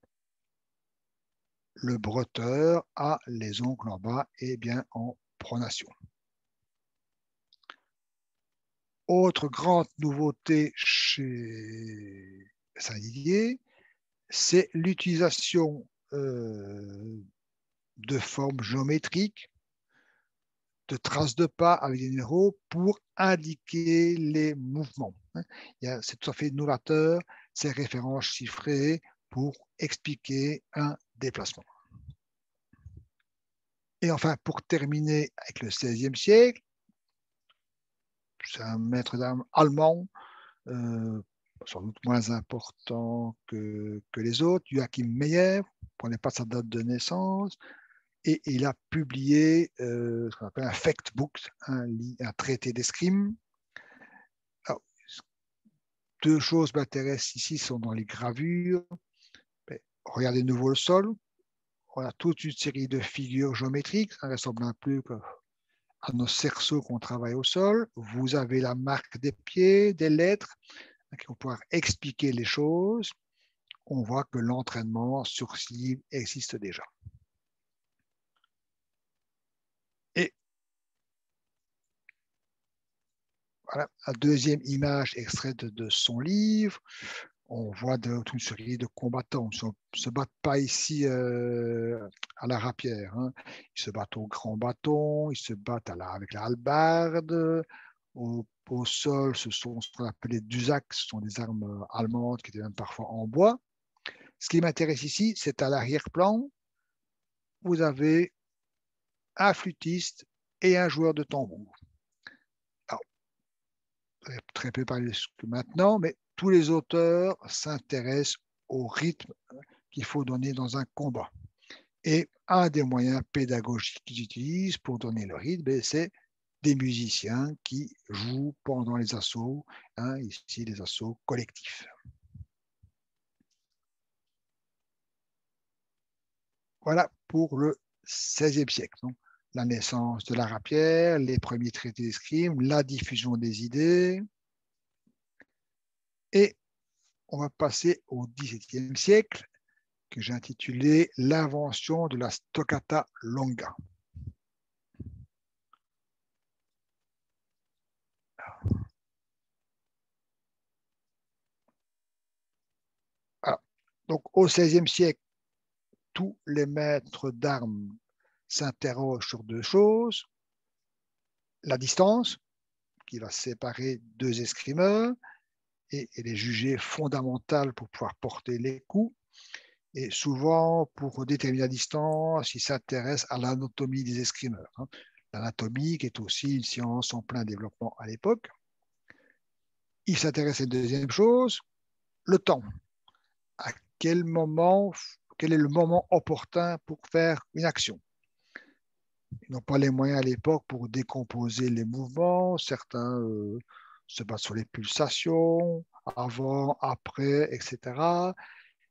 le bretteur a les ongles en bas et bien en pronation. Autre grande nouveauté chez Saint-Didier, c'est l'utilisation de formes géométriques, de traces de pas avec des numéros pour indiquer les mouvements. C'est tout à fait novateur, ces références chiffrées pour expliquer un déplacement. Et enfin, pour terminer avec le XVIe siècle, c'est un maître d'armes allemand, sans doute moins important que les autres, Joachim Meyer, on ne connaît pas sa date de naissance, et il a publié ce qu'on appelle un Fechtbuch, un traité d'escrime. Alors, deux choses m'intéressent ici, sont dans les gravures. Mais regardez de nouveau le sol. On a toute une série de figures géométriques, ça ressemble un peu à nos cerceaux qu'on travaille au sol. Vous avez la marque des pieds, des lettres, qui vont pouvoir expliquer les choses. On voit que l'entraînement sur ce livre existe déjà. Et voilà, la deuxième image extraite de son livre. On voit toute une série de combattants. Ils ne se battent pas ici à la rapière. Ils se battent au grand bâton, ils se battent avec la hallebarde. Au sol, ce sont ce qu'on appelle les Dusak, ce sont des armes allemandes qui étaient même parfois en bois. Ce qui m'intéresse ici, c'est à l'arrière-plan, vous avez un flûtiste et un joueur de tambour. Alors, très peu parlé maintenant, mais tous les auteurs s'intéressent au rythme qu'il faut donner dans un combat. Et un des moyens pédagogiques qu'ils utilisent pour donner le rythme, c'est des musiciens qui jouent pendant les assauts, ici les assauts collectifs. Voilà pour le XVIe siècle. Donc, la naissance de la rapière, les premiers traités d'escrime, la diffusion des idées. Et on va passer au XVIIe siècle, que j'ai intitulé l'invention de la stoccata longa. Alors, donc, au XVIe siècle, tous les maîtres d'armes s'interrogent sur deux choses. La distance, qui va séparer deux escrimeurs, et elle est jugée fondamentale pour pouvoir porter les coups. Et souvent, pour déterminer la distance, ils s'intéressent à l'anatomie des escrimeurs. L'anatomie, qui est aussi une science en plein développement à l'époque. Ils s'intéressent à une deuxième chose, le temps. À quel est le moment opportun pour faire une action? Ils n'ont pas les moyens à l'époque pour décomposer les mouvements. Certains se basent sur les pulsations, avant, après, etc.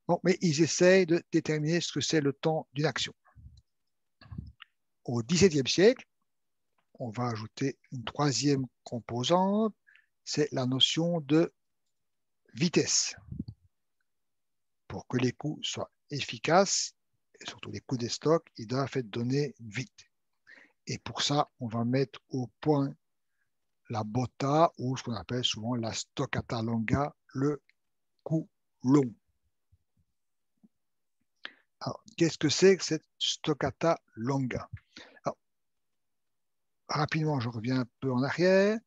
Bon, mais ils essayent de déterminer ce que c'est le temps d'une action. Au XVIIe siècle, on va ajouter une troisième composante, c'est la notion de vitesse. Pour que les coups soient efficaces, et surtout les coups des stocks, ils doivent être donnés vite. Et pour ça, on va mettre au point la botta ou ce qu'on appelle souvent la stoccata longa, le coup long. Alors, qu'est-ce que c'est que cette stoccata longa? Alors, rapidement, je reviens un peu en arrière.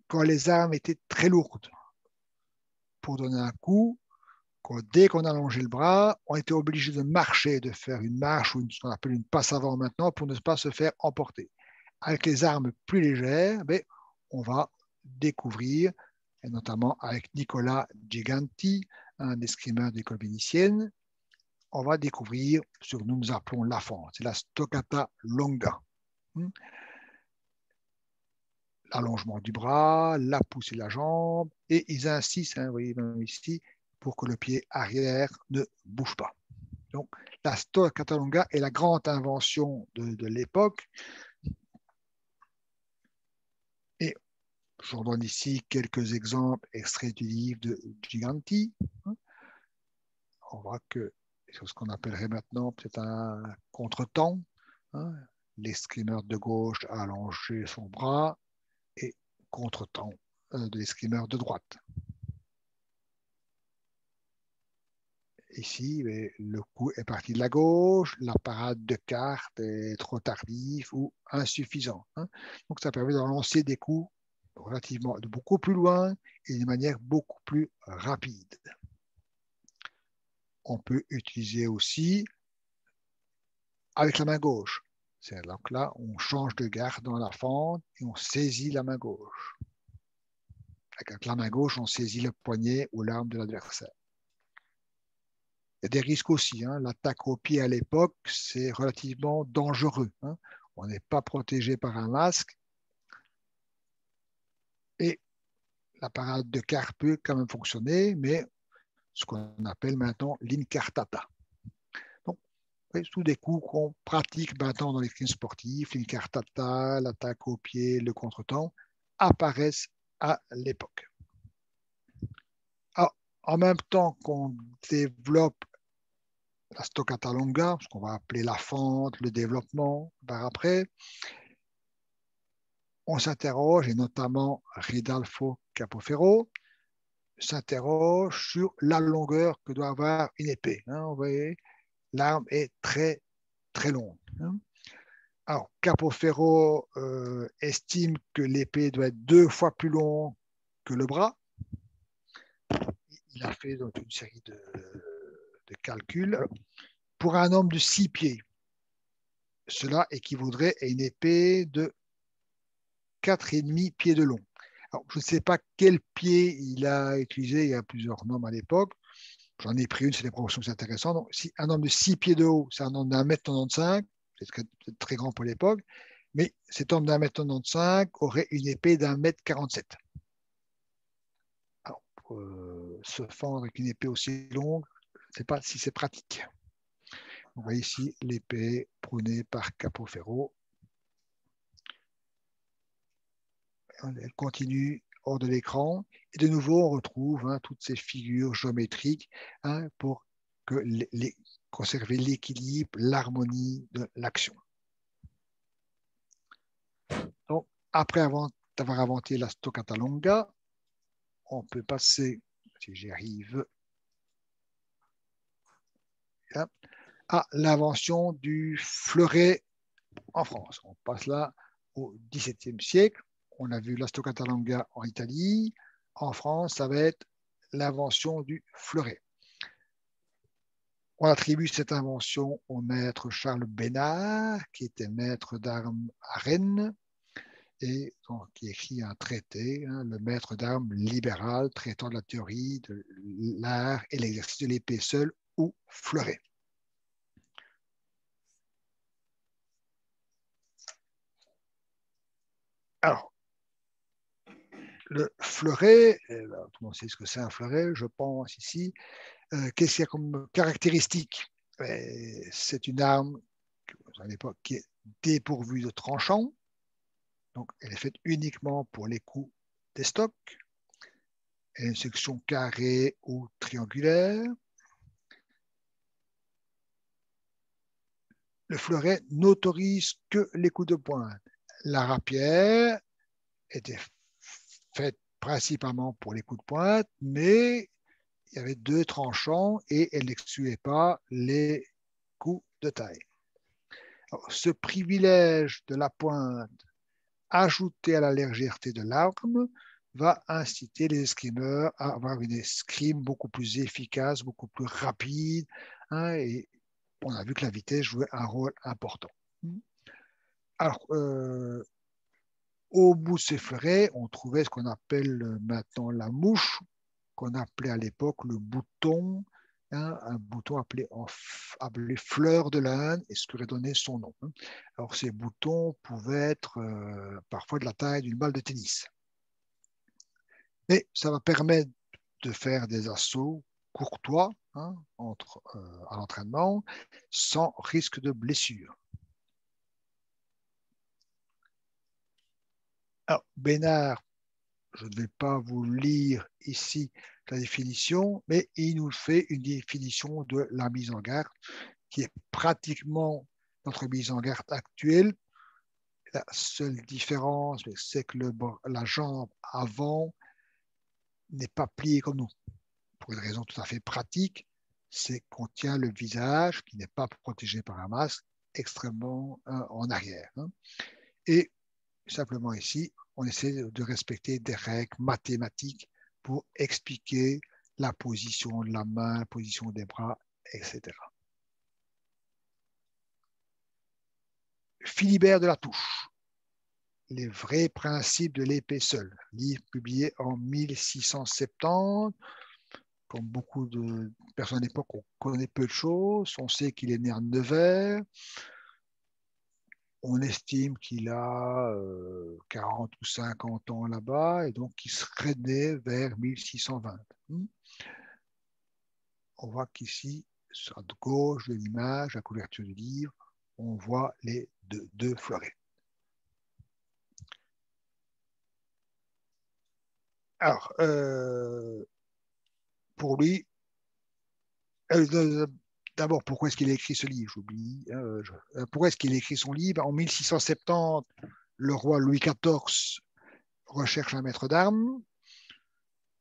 Quand les armes étaient très lourdes, pour donner un coup, dès qu'on allongeait le bras, on était obligé de marcher, de faire une marche ou ce qu'on appelle une passe avant maintenant pour ne pas se faire emporter. Avec les armes plus légères, on va découvrir, et notamment avec Nicola Giganti, un escrimeur d'école vénitienne, on va découvrir ce que nous appelons la fente, c'est la stoccata longa. L'allongement du bras, la poussée de la jambe, et ils insistent, vous voyez même ici, pour que le pied arrière ne bouge pas. Donc, la stoccata longa est la grande invention de l'époque. Et je vous donne ici quelques exemples extraits du livre de Giganti. On voit que c'est ce qu'on appellerait maintenant peut-être un contretemps. L'escrimeur de gauche a allongé son bras et contretemps de l'escrimeur de droite. Ici, le coup est parti de la gauche, la parade de carte est trop tardif ou insuffisant. Donc, ça permet de lancer des coups relativement de beaucoup plus loin et de manière beaucoup plus rapide. On peut utiliser aussi avec la main gauche. Donc là, on change de garde dans la fente et on saisit la main gauche. Avec la main gauche, on saisit le poignet ou l'arme de l'adversaire. Il y a des risques aussi. L'attaque au pied à l'époque, c'est relativement dangereux. On n'est pas protégé par un masque. Et la parade de quart peut quand même fonctionner, mais ce qu'on appelle maintenant l'incartata. Donc, tous des coups qu'on pratique maintenant dans les crimes sportifs, l'incartata, l'attaque au pied, le contretemps, apparaissent à l'époque. En même temps qu'on développe la stoccata longa, ce qu'on va appeler la fente, le développement par après, on s'interroge, et notamment Ridolfo Capoferro s'interroge sur la longueur que doit avoir une épée. Vous voyez, l'arme est très, très longue. Alors, Capoferro estime que l'épée doit être 2 fois plus longue que le bras. Il a fait donc une série de calculs. Pour un homme de 6 pieds, cela équivaudrait à une épée de 4,5 pieds de long. Alors, je ne sais pas quel pied il a utilisé, il y a plusieurs normes à l'époque. J'en ai pris une, c'est des proportions c'est intéressant. Donc, si un homme de 6 pieds de haut, c'est un homme d'1 mètre 95, c'est très grand pour l'époque, mais cet homme d'1 mètre 95 aurait une épée d'1 mètre 47. Alors, pour se fendre avec une épée aussi longue, je ne sais pas si c'est pratique. On voit ici l'épée prônée par Capoferro. Elle continue hors de l'écran. Et de nouveau, on retrouve toutes ces figures géométriques pour que conserver l'équilibre, l'harmonie de l'action. Donc, après avoir inventé la stoccata longa, on peut passer, si j'y arrive, à l'invention du fleuret en France. On passe là au XVIIe siècle. On a vu la stoccata longa en Italie. En France, ça va être l'invention du fleuret. On attribue cette invention au maître Charles Bénard, qui était maître d'armes à Rennes, et donc, qui écrit un traité, le maître d'armes libéral, traitant de la théorie de l'art et l'exercice de l'épée seule ou fleuret. Alors, le fleuret, tout le monde sait ce que c'est un fleuret, je pense ici. Qu'est-ce qu'il y a comme caractéristique? C'est une arme à l'époque qui est dépourvue de tranchant. Donc, elle est faite uniquement pour les coups des stocks, et une section carrée ou triangulaire. Le fleuret n'autorise que les coups de pointe. La rapière était faite principalement pour les coups de pointe, mais il y avait deux tranchants et elle n'excluait pas les coups de taille. Alors, ce privilège de la pointe ajouté à la légèreté de l'arme va inciter les escrimeurs à avoir une escrime beaucoup plus efficace, beaucoup plus rapide, hein, et on a vu que la vitesse jouait un rôle important. Alors, au bout de ces fleurets, on trouvait ce qu'on appelle maintenant la mouche, qu'on appelait à l'époque le bouton, hein, un bouton appelé fleur de l'Inde, et ce qui aurait donné son nom. Alors, ces boutons pouvaient être parfois de la taille d'une balle de tennis. Mais ça va permettre de faire des assauts courtois, hein, à l'entraînement sans risque de blessure. Alors, Bénard, je ne vais pas vous lire ici la définition, mais il nous fait une définition de la mise en garde qui est pratiquement notre mise en garde actuelle. La seule différence, c'est que la jambe avant n'est pas pliée comme nous, pour une raison tout à fait pratique, c'est qu'on tient le visage qui n'est pas protégé par un masque extrêmement en arrière. Hein. Et simplement ici, on essaie de respecter des règles mathématiques pour expliquer la position de la main, la position des bras, etc. Philibert de la Touche, les vrais principes de l'épée seule, livre publié en 1670. Comme beaucoup de personnes à l'époque, on connaît peu de choses. On sait qu'il est né à Nevers. On estime qu'il a 40 ou 50 ans là-bas et donc qu'il serait né vers 1620. On voit qu'ici, à gauche de l'image, la couverture du livre, on voit les deux fleurets. Alors, pour lui, d'abord, pourquoi est-ce qu'il a écrit ce livre? J'oublie. Pourquoi est-ce qu'il a écrit son livre? En 1670, le roi Louis XIV recherche un maître d'armes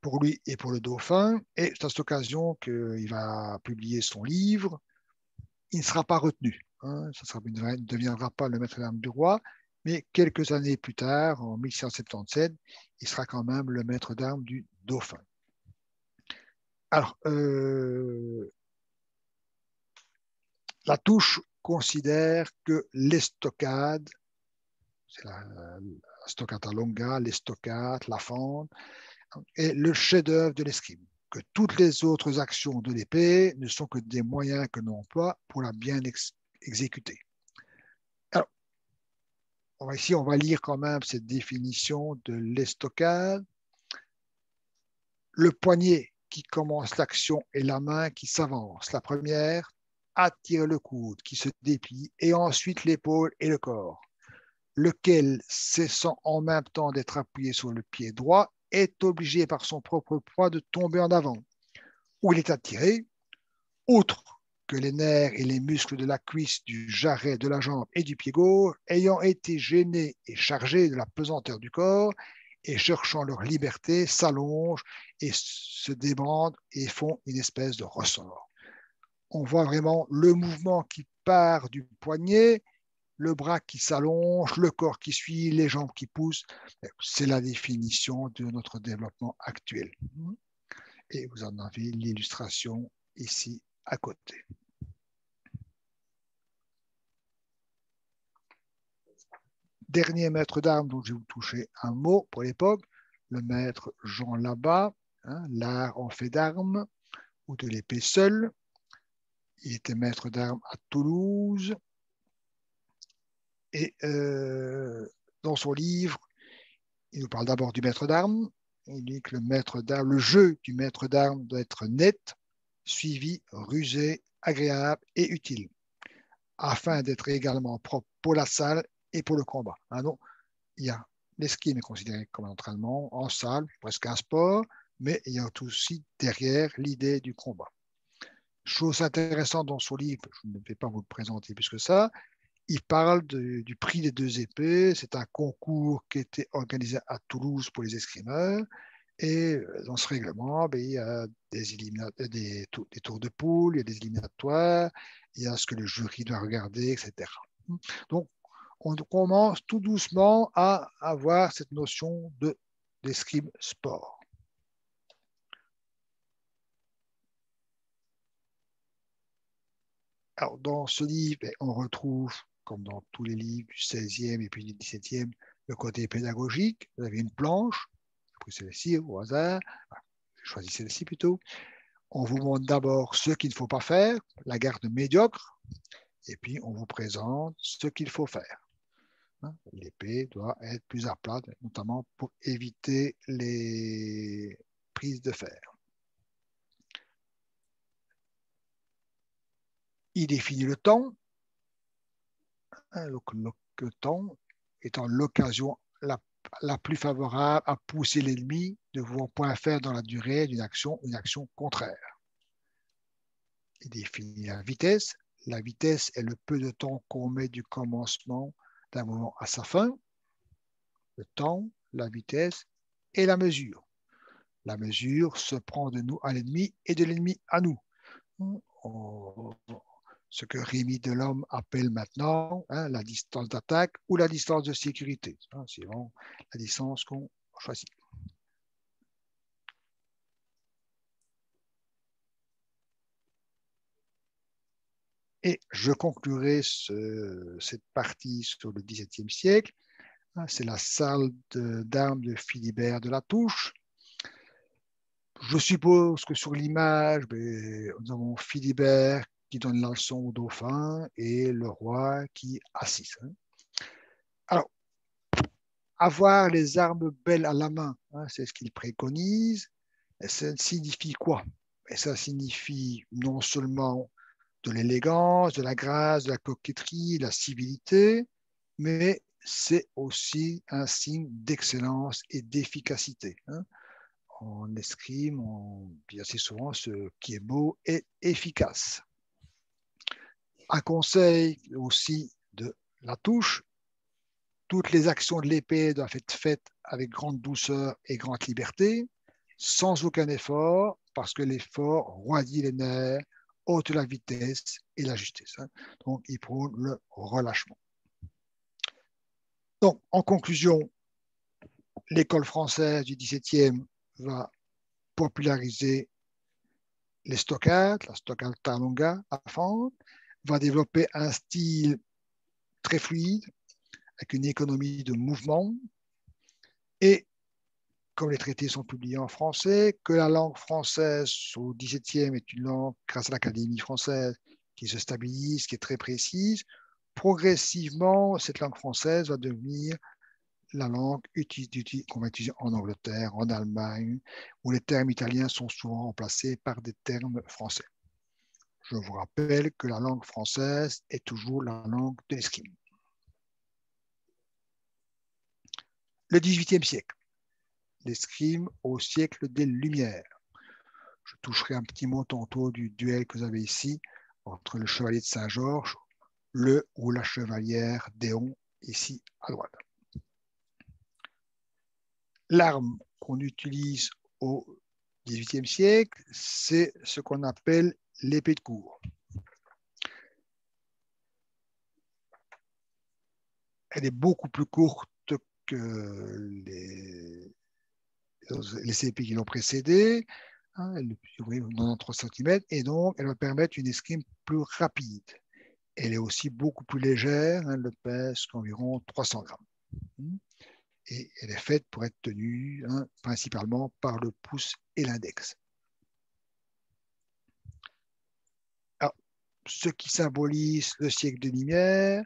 pour lui et pour le dauphin. Et c'est à cette occasion qu'il va publier son livre. Il ne sera pas retenu. Hein, il ne deviendra pas le maître d'armes du roi. Mais quelques années plus tard, en 1677, il sera quand même le maître d'armes du dauphin. Alors, la touche considère que l'estocade, c'est la stoccata longa, l'estocade, la fente, est le chef-d'œuvre de l'escrime, que toutes les autres actions de l'épée ne sont que des moyens que l'on emploie pour la bien exécuter. Alors, ici, on va lire quand même cette définition de l'estocade. Le poignet qui commence l'action et la main qui s'avance. La première attire le coude qui se déplie et ensuite l'épaule et le corps, lequel, cessant en même temps d'être appuyé sur le pied droit, est obligé par son propre poids de tomber en avant, où il est attiré, outre que les nerfs et les muscles de la cuisse, du jarret, de la jambe et du pied gauche, ayant été gênés et chargés de la pesanteur du corps, et cherchant leur liberté, s'allongent et se débandent et font une espèce de ressort. On voit vraiment le mouvement qui part du poignet, le bras qui s'allonge, le corps qui suit, les jambes qui poussent. C'est la définition de notre développement actuel. Et vous en avez l'illustration ici à côté. Dernier maître d'armes dont je vais vous toucher un mot pour l'époque, le maître Jean Labat, hein, l'art en fait d'armes ou de l'épée seule. Il était maître d'armes à Toulouse. Et dans son livre, il nous parle d'abord du maître d'armes. Il dit que le jeu du maître d'armes doit être net, suivi, rusé, agréable et utile, afin d'être également propre pour la salle et pour le combat. Hein, donc, il y a l'escrime est considéré comme un entraînement en salle, presque un sport, mais il y a aussi derrière l'idée du combat. Chose intéressante dans son livre, je ne vais pas vous le présenter plus que ça, il parle du prix des deux épées. C'est un concours qui était organisé à Toulouse pour les escrimeurs. Et dans ce règlement, il y a des tours de poule, il y a des éliminatoires, il y a ce que le jury doit regarder, etc. Donc, on commence tout doucement à avoir cette notion d'escrime sport. Alors, dans ce livre, on retrouve, comme dans tous les livres du 16e et puis du 17e, le côté pédagogique. Vous avez une planche, j'ai pris celle-ci au hasard, j'ai choisi celle-ci plutôt. On vous montre d'abord ce qu'il ne faut pas faire, la garde médiocre, et puis on vous présente ce qu'il faut faire. L'épée doit être plus à plat, notamment pour éviter les prises de fer. Il définit le temps, le temps étant l'occasion la plus favorable à pousser l'ennemi de vouloir point faire dans la durée d'une action, une action contraire. Il définit la vitesse. La vitesse est le peu de temps qu'on met du commencement d'un mouvement à sa fin. Le temps, la vitesse et la mesure. La mesure se prend de nous à l'ennemi et de l'ennemi à nous. Ce que Rémi Delhomme appelle maintenant la distance d'attaque ou la distance de sécurité. C'est vraiment la distance qu'on choisit. Et je conclurai cette partie sur le XVIIe siècle. C'est la salle d'armes de Philibert de la Touche. Je suppose que sur l'image, nous avons Philibert qui donne la leçon au dauphin et le roi qui assiste. Alors, avoir les armes belles à la main, c'est ce qu'il préconise. Et ça signifie quoi? Et ça signifie non seulement de l'élégance, de la grâce, de la coquetterie, de la civilité, mais c'est aussi un signe d'excellence et d'efficacité. En escrime, on dit assez souvent ce qui est beau est efficace. Un conseil aussi de la touche, toutes les actions de l'épée doivent être faites avec grande douceur et grande liberté, sans aucun effort, parce que l'effort roidit les nerfs, ôte la vitesse et la justesse. Donc, il prône le relâchement. Donc, en conclusion, l'école française du XVIIe va populariser les stockades, la stoccata longa à fente, va développer un style très fluide, avec une économie de mouvement, et comme les traités sont publiés en français, que la langue française au XVIIe est une langue, grâce à l'Académie française, qui se stabilise, qui est très précise, progressivement, cette langue française va devenir la langue qu'on va utiliser en Angleterre, en Allemagne, où les termes italiens sont souvent remplacés par des termes français. Je vous rappelle que la langue française est toujours la langue de l'escrime. Le XVIIIe siècle, l'escrime au siècle des Lumières. Je toucherai un petit mot tantôt du duel que vous avez ici entre le chevalier de Saint-Georges, le ou la chevalière d'Éon, ici à droite. L'arme qu'on utilise au XVIIIe siècle, c'est ce qu'on appelle l'épée de cour. Elle est beaucoup plus courte que les épées qui l'ont précédée. Elle mesure 93 cm et donc elle va permettre une escrime plus rapide. Elle est aussi beaucoup plus légère, elle ne pèse qu'environ 300 grammes. Et elle est faite pour être tenue principalement par le pouce et l'index. Alors, ce qui symbolise le siècle des Lumières,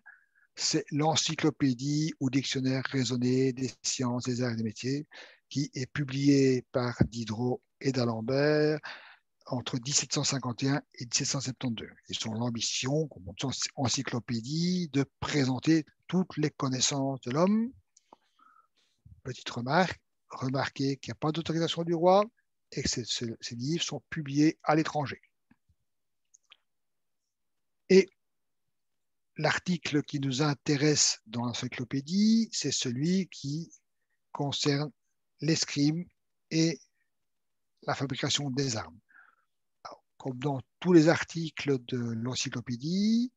c'est l'encyclopédie ou dictionnaire raisonné des sciences, des arts et des métiers, qui est publié par Diderot et d'Alembert entre 1751 et 1772. Ils ont l'ambition, comme encyclopédie, de présenter toutes les connaissances de l'homme Petite remarque, remarquez qu'il n'y a pas d'autorisation du roi et que ces livres sont publiés à l'étranger. Et l'article qui nous intéresse dans l'encyclopédie, c'est celui qui concerne l'escrime et la fabrication des armes. Alors, comme dans tous les articles de l'encyclopédie,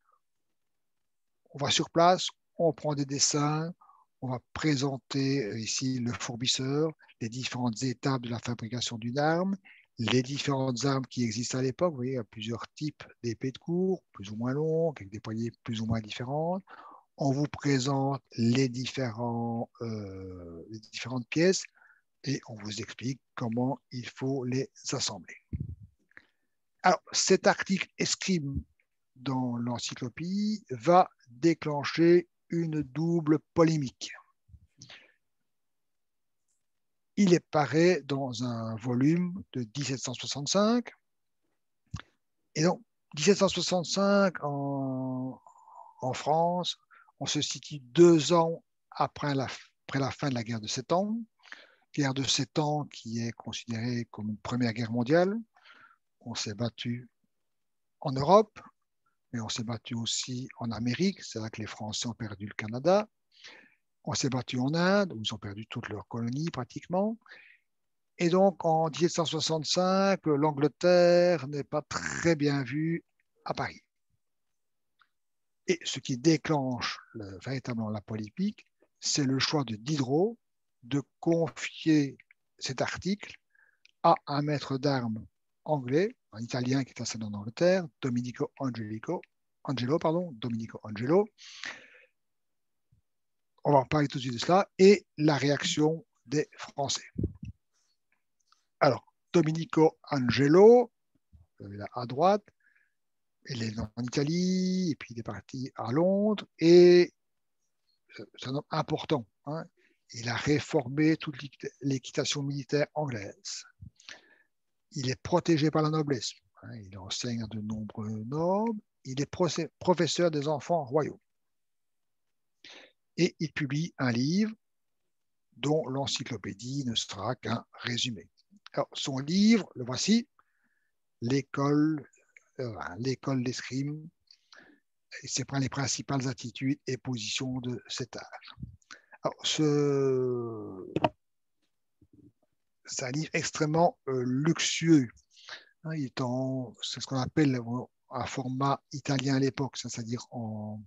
on va sur place, on prend des dessins, on va présenter ici le fourbisseur, les différentes étapes de la fabrication d'une arme, les différentes armes qui existent à l'époque. Vous voyez, il y a plusieurs types d'épées de cours, plus ou moins longues, avec des poignées plus ou moins différentes. On vous présente les différentes pièces et on vous explique comment il faut les assembler. Alors, cet article escrime dans l'encyclopédie va déclencher une double polémique. Il apparaît dans un volume de 1765. Et donc, 1765 en France, on se situe 2 ans après la fin de la guerre de 7 ans. Guerre de 7 ans qui est considérée comme une première guerre mondiale. On s'est battu en Europe, mais on s'est battu aussi en Amérique. C'est là que les Français ont perdu le Canada. On s'est battu en Inde, où ils ont perdu toutes leurs colonies pratiquement. Et donc, en 1765, l'Angleterre n'est pas très bien vue à Paris. Et ce qui déclenche véritablement la polémique, c'est le choix de Diderot de confier cet article à un maître d'armes anglais, un Italien qui est installé en Angleterre, Domenico Angelo. On va en parler tout de suite de cela, et la réaction des Français. Alors, Domenico Angelo, là à droite, il est en Italie, et puis il est parti à Londres, et c'est un homme important. Hein. Il a réformé toute l'équitation militaire anglaise. Il est protégé par la noblesse. Hein. Il enseigne à de nombreux nobles. Il est professeur des enfants royaux. Et il publie un livre dont l'encyclopédie ne sera qu'un résumé. Alors, son livre, le voici, l'école d'escrime, et c'est les principales attitudes et positions de cet art. Alors, c'est un livre extrêmement luxueux. Hein, c'est ce qu'on appelle un format italien à l'époque, c'est-à-dire on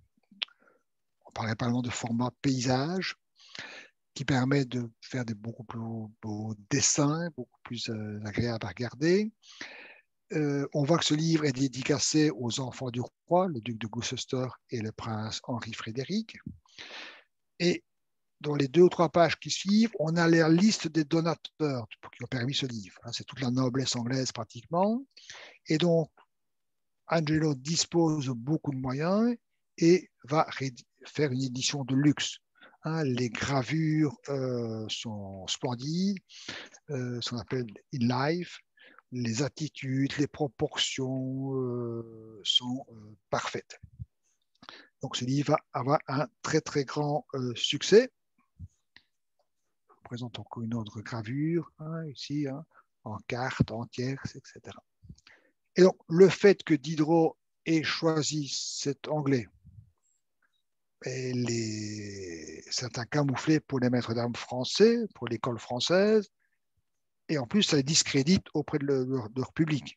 parlait pas de format paysage, qui permet de faire des beaucoup plus beaux dessins, beaucoup plus agréables à regarder. On voit que ce livre est dédicacé aux enfants du roi, le duc de Gloucester et le prince Henri-Frédéric. Et dans les 2 ou 3 pages qui suivent, on a la liste des donateurs qui ont permis ce livre. C'est toute la noblesse anglaise pratiquement. Et donc, Angelo dispose de beaucoup de moyens et va faire une édition de luxe. Les gravures sont splendides, ce qu'on appelle in life. Les attitudes, les proportions sont parfaites. Donc ce livre va avoir un très très grand succès. Je vous présente encore une autre gravure, ici, en carte, en tierce, etc. Et donc le fait que Diderot ait choisi cet anglais, c'est un camouflet pour les maîtres d'armes français, pour l'école française, et en plus ça les discrédite auprès de leur public.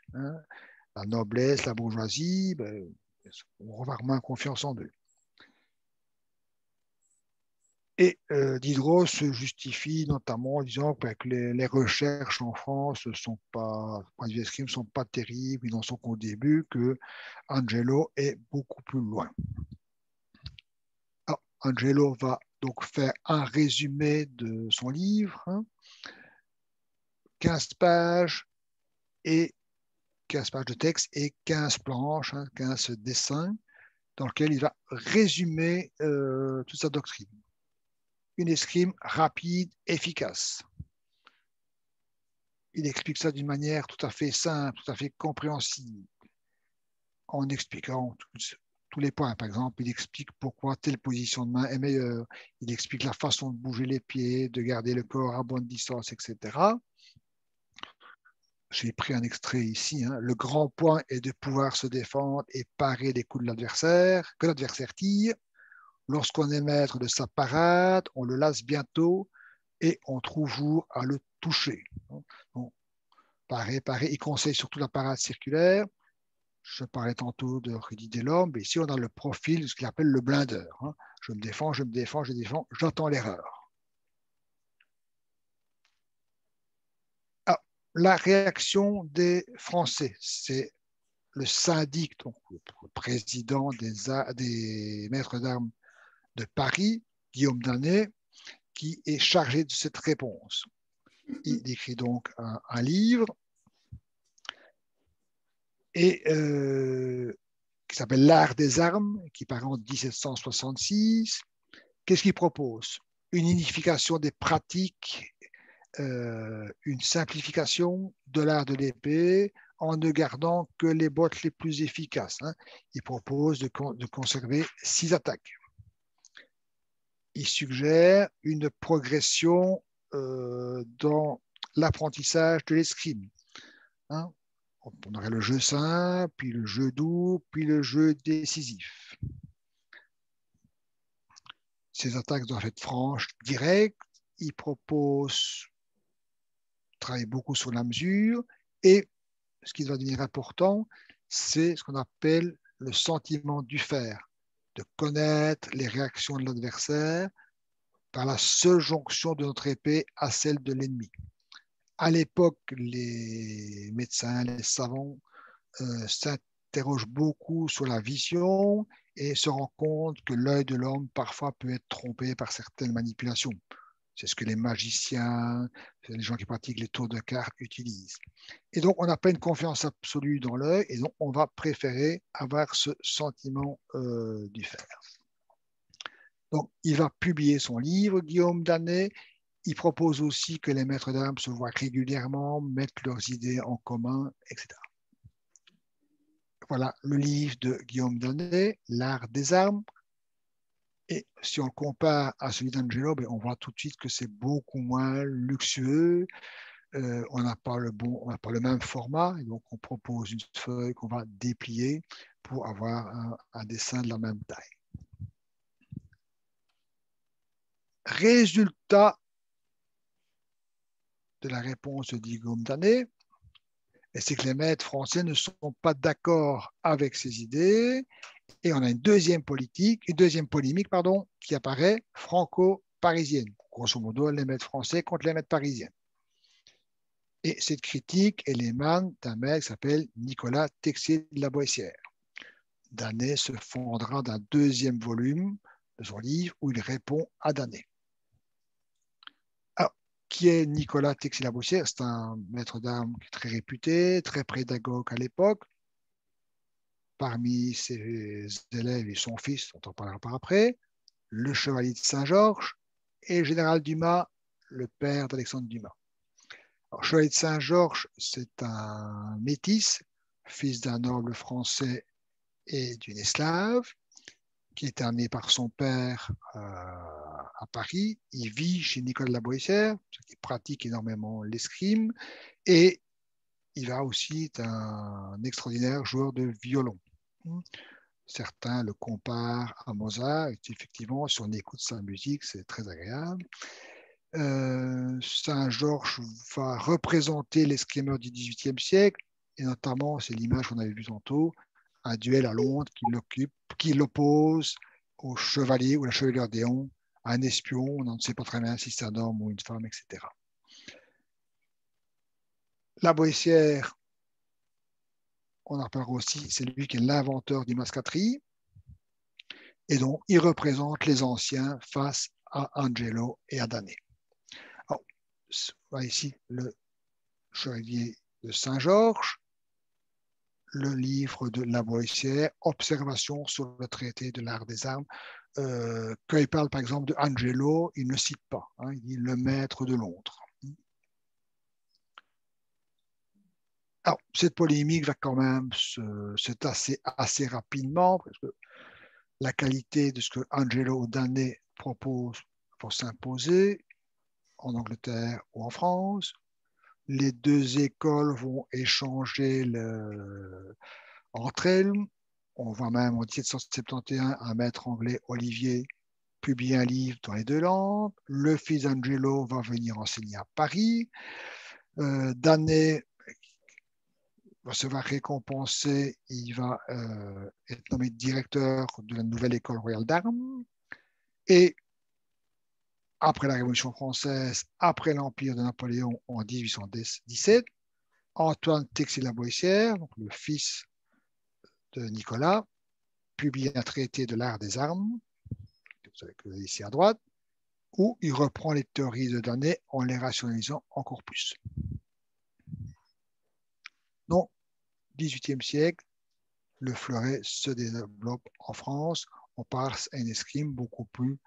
La noblesse, la bourgeoisie, on va avoir moins confiance en eux. Et Diderot se justifie notamment en disant que les recherches en France ne sont pas terribles, ils n'en sont qu'au début, que Angelo est beaucoup plus loin. Alors, Angelo va donc faire un résumé de son livre, 15 pages et 15 pages de texte et 15 planches, 15 dessins, dans lequel il va résumer toute sa doctrine. Une escrime rapide, efficace. Il explique ça d'une manière tout à fait simple, tout à fait compréhensible, en expliquant tous les points. Par exemple, il explique pourquoi telle position de main est meilleure. Il explique la façon de bouger les pieds, de garder le corps à bonne distance, etc. J'ai pris un extrait ici. Hein. Le grand point est de pouvoir se défendre et parer les coups de l'adversaire, que l'adversaire tire. Lorsqu'on est maître de sa parade, on le lasse bientôt et on trouve toujours à le toucher. Bon, parer. Il conseille surtout la parade circulaire. Je parlais tantôt de Rudy Delorme, mais ici on a le profil de ce qu'il appelle le blindeur. Hein. Je me défends, j'attends l'erreur. Ah, la réaction des Français, c'est le syndic, donc le président des maîtres d'armes de Paris, Guillaume Danet, qui est chargé de cette réponse. Il écrit donc un livre et qui s'appelle L'art des armes, qui paraît en 1766. Qu'est-ce qu'il propose? Une unification des pratiques, une simplification de l'art de l'épée en ne gardant que les bottes les plus efficaces. Hein. Il propose de conserver 6 attaques. Il suggère une progression dans l'apprentissage de l'escrime. Hein. On aurait le jeu simple, puis le jeu doux, puis le jeu décisif. Ces attaques doivent être franches, directes. Il propose de travailler beaucoup sur la mesure et ce qui doit devenir important, c'est ce qu'on appelle le sentiment du faire, de connaître les réactions de l'adversaire par la seule jonction de notre épée à celle de l'ennemi. À l'époque, les médecins, les savants s'interrogent beaucoup sur la vision et se rendent compte que l'œil de l'homme parfois peut être trompé par certaines manipulations. C'est ce que les magiciens, les gens qui pratiquent les tours de cartes utilisent. Et donc, on n'a pas une confiance absolue dans l'œil et donc on va préférer avoir ce sentiment du faire. Donc, il va publier son livre, Guillaume Danet. Il propose aussi que les maîtres d'armes se voient régulièrement, mettent leurs idées en commun, etc. Voilà le livre de Guillaume Danet, L'art des armes. Et si on le compare à celui d'Angelo, on voit tout de suite que c'est beaucoup moins luxueux. On n'a pas le même format, et donc on propose une feuille qu'on va déplier pour avoir un dessin de la même taille. Résultat de la réponse de Guillaume Danet, c'est que les maîtres français ne sont pas d'accord avec ces idées, et on a une deuxième polémique, qui apparaît franco-parisienne. Grosso modo, les maîtres français contre les maîtres parisiens. Et cette critique, elle émane d'un mec qui s'appelle Nicolas Texier de la Boissière. Danet se fondera d'un deuxième volume de son livre où il répond à Danet. Alors, qui est Nicolas Texier de la Boissière? C'est un maître d'armes très réputé, très pédagogue à l'époque. Parmi ses élèves et son fils, on en parlera par après, le chevalier de Saint-Georges et le général Dumas, le père d'Alexandre Dumas. Alors, chevalier de Saint-Georges, c'est un métis, fils d'un noble français et d'une esclave, qui est amené par son père à Paris. Il vit chez Nicolas de la Boissière, qui pratique énormément l'escrime, et il va aussi être un extraordinaire joueur de violon. Certains le comparent à Mozart, et effectivement, si on écoute sa musique, c'est très agréable. Saint-Georges va représenter l'escrimeur du XVIIIe siècle, et notamment, c'est l'image qu'on avait vue tantôt, un duel à Londres qui l'oppose au chevalier ou la chevalière d'Éon, à un espion, on ne sait pas très bien si c'est un homme ou une femme, etc. La Boissière, on en parlera aussi, c'est lui qui est l'inventeur du mascaterie, et donc il représente les anciens face à Angelo et à Danet. Alors, voilà ici le chevalier de Saint-Georges, le livre de La Boissière, Observations sur le traité de l'art des armes. Quand il parle par exemple de Angelo, il ne cite pas, hein, il dit le maître de Londres. Alors, cette polémique va quand même se tasser assez rapidement, parce que la qualité de ce que Angelo Danné propose pour s'imposer en Angleterre ou en France. Les deux écoles vont échanger entre elles. On voit même en 1771 un maître anglais, Olivier, publier un livre dans les deux langues. Le fils d'Angelo va venir enseigner à Paris. Danné va se voir récompensé, il va être nommé directeur de la nouvelle école royale d'armes. Et après la Révolution française, après l'Empire de Napoléon en 1817, Antoine Texier-Laboissière, donc le fils de Nicolas, publie un traité de l'art des armes, vous savez que ici à droite, où il reprend les théories de Danné en les rationalisant encore plus. Donc, 18e siècle, le fleuret se développe en France. On passe à une escrime beaucoup plus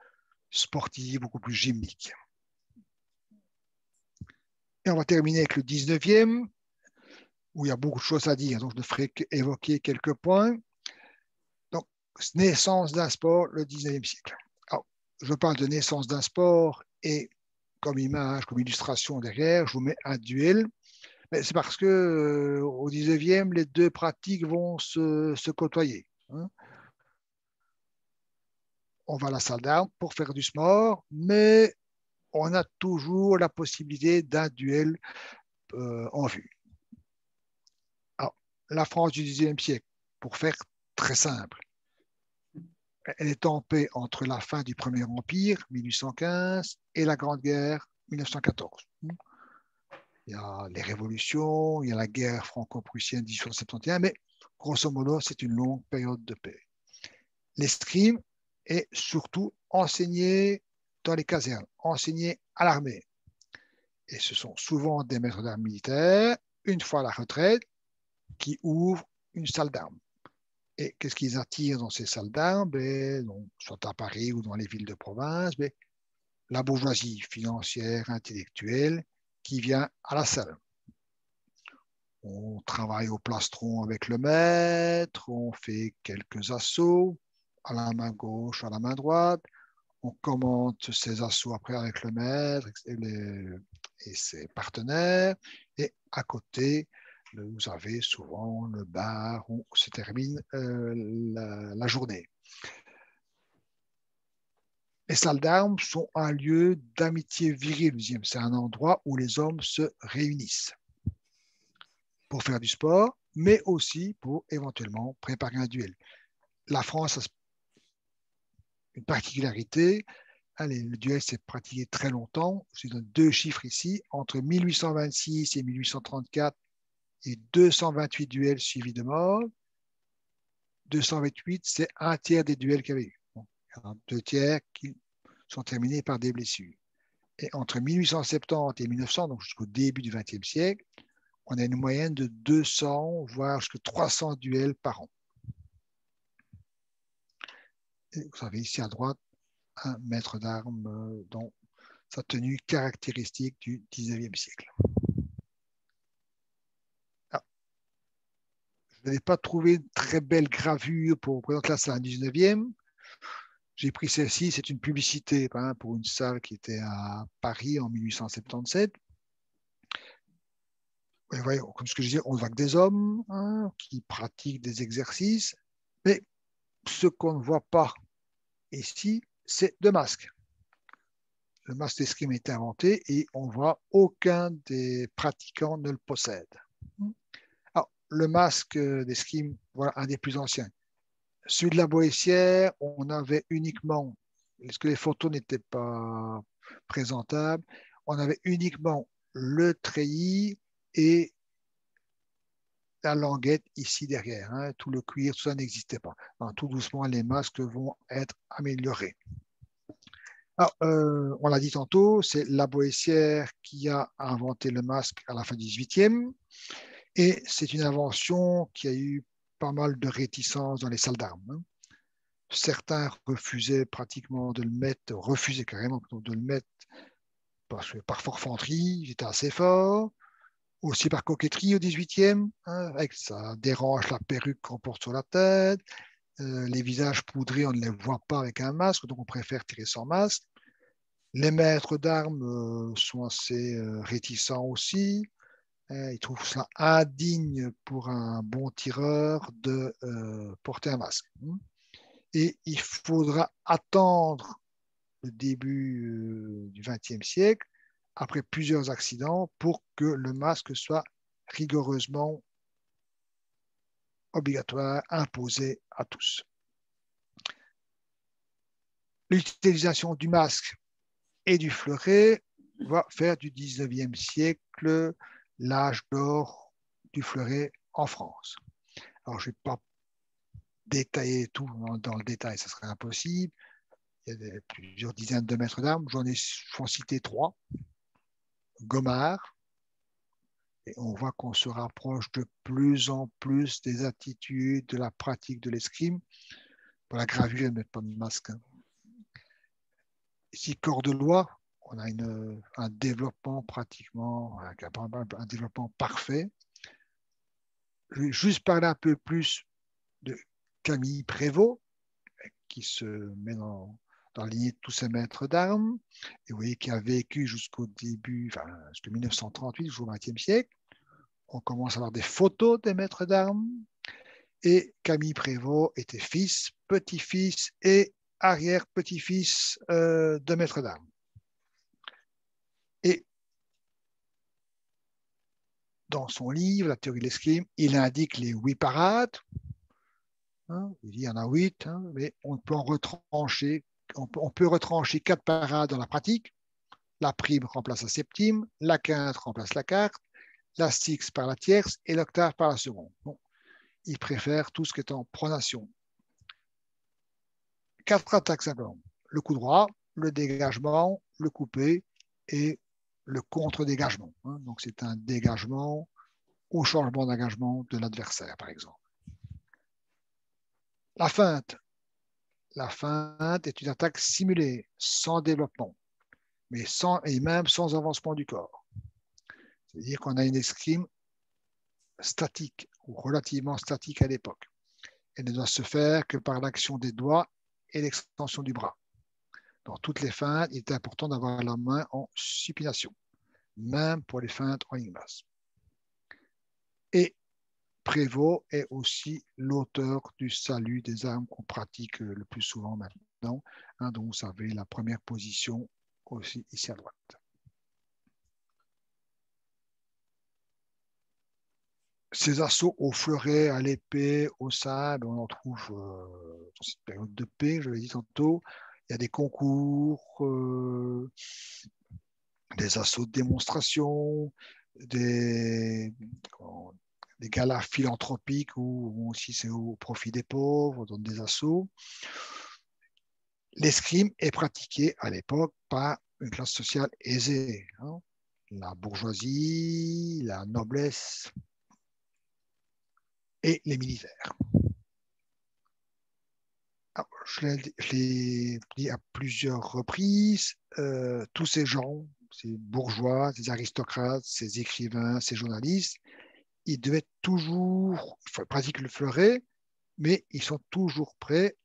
sportive, beaucoup plus gymnique. Et on va terminer avec le 19e, où il y a beaucoup de choses à dire, donc je ne ferai qu'évoquer quelques points. Donc, naissance d'un sport, le 19e siècle. Alors, je parle de naissance d'un sport et comme image, comme illustration derrière, je vous mets un duel. Mais c'est parce que au 19e, les deux pratiques vont se côtoyer. Hein. On va à la salle d'armes pour faire du sport, mais on a toujours la possibilité d'un duel en vue. Alors, la France du XIXe siècle, pour faire très simple, elle est en paix entre la fin du Premier Empire, 1815, et la Grande Guerre, 1914. Il y a les révolutions, il y a la guerre franco-prussienne 1871, mais grosso modo, c'est une longue période de paix. L'escrime est surtout enseigné dans les casernes, enseigné à l'armée. Et ce sont souvent des maîtres d'armes militaires, une fois à la retraite, qui ouvrent une salle d'armes. Et qu'est-ce qu'ils attirent dans ces salles d'armes? Soit à Paris ou dans les villes de province, la bourgeoisie financière, intellectuelle, qui vient à la salle. On travaille au plastron avec le maître, on fait quelques assauts à la main gauche, à la main droite, on commente ses assauts après avec le maître et ses partenaires, et à côté, vous avez souvent le bar où se termine la journée. Les salles d'armes sont un lieu d'amitié virile. C'est un endroit où les hommes se réunissent pour faire du sport, mais aussi pour éventuellement préparer un duel. La France a une particularité. Allez, le duel s'est pratiqué très longtemps. Je donne deux chiffres ici. Entre 1826 et 1834, il y a 228 duels suivis de mort. 228, c'est un tiers des duels qu'il y avait eu. Donc, il y en a deux tiers qui sont terminés par des blessures. Et entre 1870 et 1900, donc jusqu'au début du XXe siècle, on a une moyenne de 200, voire jusqu'à 300 duels par an. Et vous avez ici à droite un maître d'armes dont sa tenue caractéristique du 19e siècle. Alors, je n'avais pas trouvé une très belle gravure pour représenter la salle 19e. J'ai pris celle-ci, c'est une publicité pour une salle qui était à Paris en 1877. Et voyez, comme ce que je disais, on voit que des hommes qui pratiquent des exercices, mais ce qu'on ne voit pas ici, c'est deux masques. Le masque d'escrime a été inventé et on voit aucun des pratiquants ne le possède. Alors, le masque d'escrime, voilà un des plus anciens. Celui de la Boissière, on avait uniquement, parce que les photos n'étaient pas présentables, on avait uniquement le treillis et la languette ici derrière. Tout le cuir, tout ça n'existait pas. Alors, tout doucement, les masques vont être améliorés. Alors, on l'a dit tantôt, c'est la Boissière qui a inventé le masque à la fin du 18e. Et c'est une invention qui a eu pas mal de réticences dans les salles d'armes. Certains refusaient pratiquement de le mettre, refusaient carrément de le mettre parce que par forfanterie, il était assez fort, aussi par coquetterie au 18e, avec ça dérange la perruque qu'on porte sur la tête, Les visages poudrés, on ne les voit pas avec un masque, donc on préfère tirer sans masque. Les maîtres d'armes sont assez réticents aussi. Ils trouvent ça indigne pour un bon tireur de porter un masque. Et il faudra attendre le début du XXe siècle, après plusieurs accidents, pour que le masque soit rigoureusement obligatoire, imposé à tous. L'utilisation du masque et du fleuret va faire du XIXe siècle l'âge d'or du fleuret en France. Alors, je ne vais pas détailler tout dans le détail, ça serait impossible. Il y a plusieurs dizaines de maîtres d'armes. J'en ai cité 3. Gomard, et on voit qu'on se rapproche de plus en plus des attitudes, de la pratique de l'escrime. Pour la gravure, ils ne mettent pas de masque. Ici, Cordelois, on a un développement pratiquement, un développement parfait. Je vais juste parler un peu plus de Camille Prévost, qui se met dans la lignée de tous ces maîtres d'armes, et vous voyez qui a vécu jusqu'au début, enfin, jusqu'en 1938, jusqu'au XXe siècle. On commence à avoir des photos des maîtres d'armes, et Camille Prévost était fils, petit-fils et arrière-petit-fils de maîtres d'armes. Et dans son livre, La théorie de l'escrime, il indique les 8 parades. Il dit il y en a 8, mais on peut en retrancher. On peut retrancher 4 parades dans la pratique. La prime remplace la septime, la quinte remplace la quarte, la sixte par la tierce et l'octave par la seconde. Bon, il préfère tout ce qui est en pronation. 4 attaques simplement. Le coup droit, le dégagement, le coupé et le contre-dégagement. Donc c'est un dégagement au changement d'engagement de l'adversaire, par exemple. La feinte. La feinte est une attaque simulée, sans développement, mais et même sans avancement du corps. C'est-à-dire qu'on a une escrime statique ou relativement statique à l'époque. Elle ne doit se faire que par l'action des doigts et l'extension du bras. Dans toutes les feintes, il est important d'avoir la main en supination, même pour les feintes en ligne basse. Et Prévost est aussi l'auteur du salut des armes qu'on pratique le plus souvent maintenant, dont vous savez la première position aussi ici à droite. Ces assauts au fleuret, à l'épée, au sabre, on en trouve dans cette période de paix, je l'ai dit tantôt. Il y a des concours, des assauts de démonstration, des galas philanthropiques où aussi c'est au profit des pauvres, on donne des assauts. L'escrime est pratiqué à l'époque par une classe sociale aisée, la bourgeoisie, la noblesse et les militaires. Alors, je l'ai dit à plusieurs reprises, tous ces gens, ces bourgeois, ces aristocrates, ces écrivains, ces journalistes, ils devaient toujours pratiquer le fleuret, mais ils sont toujours prêts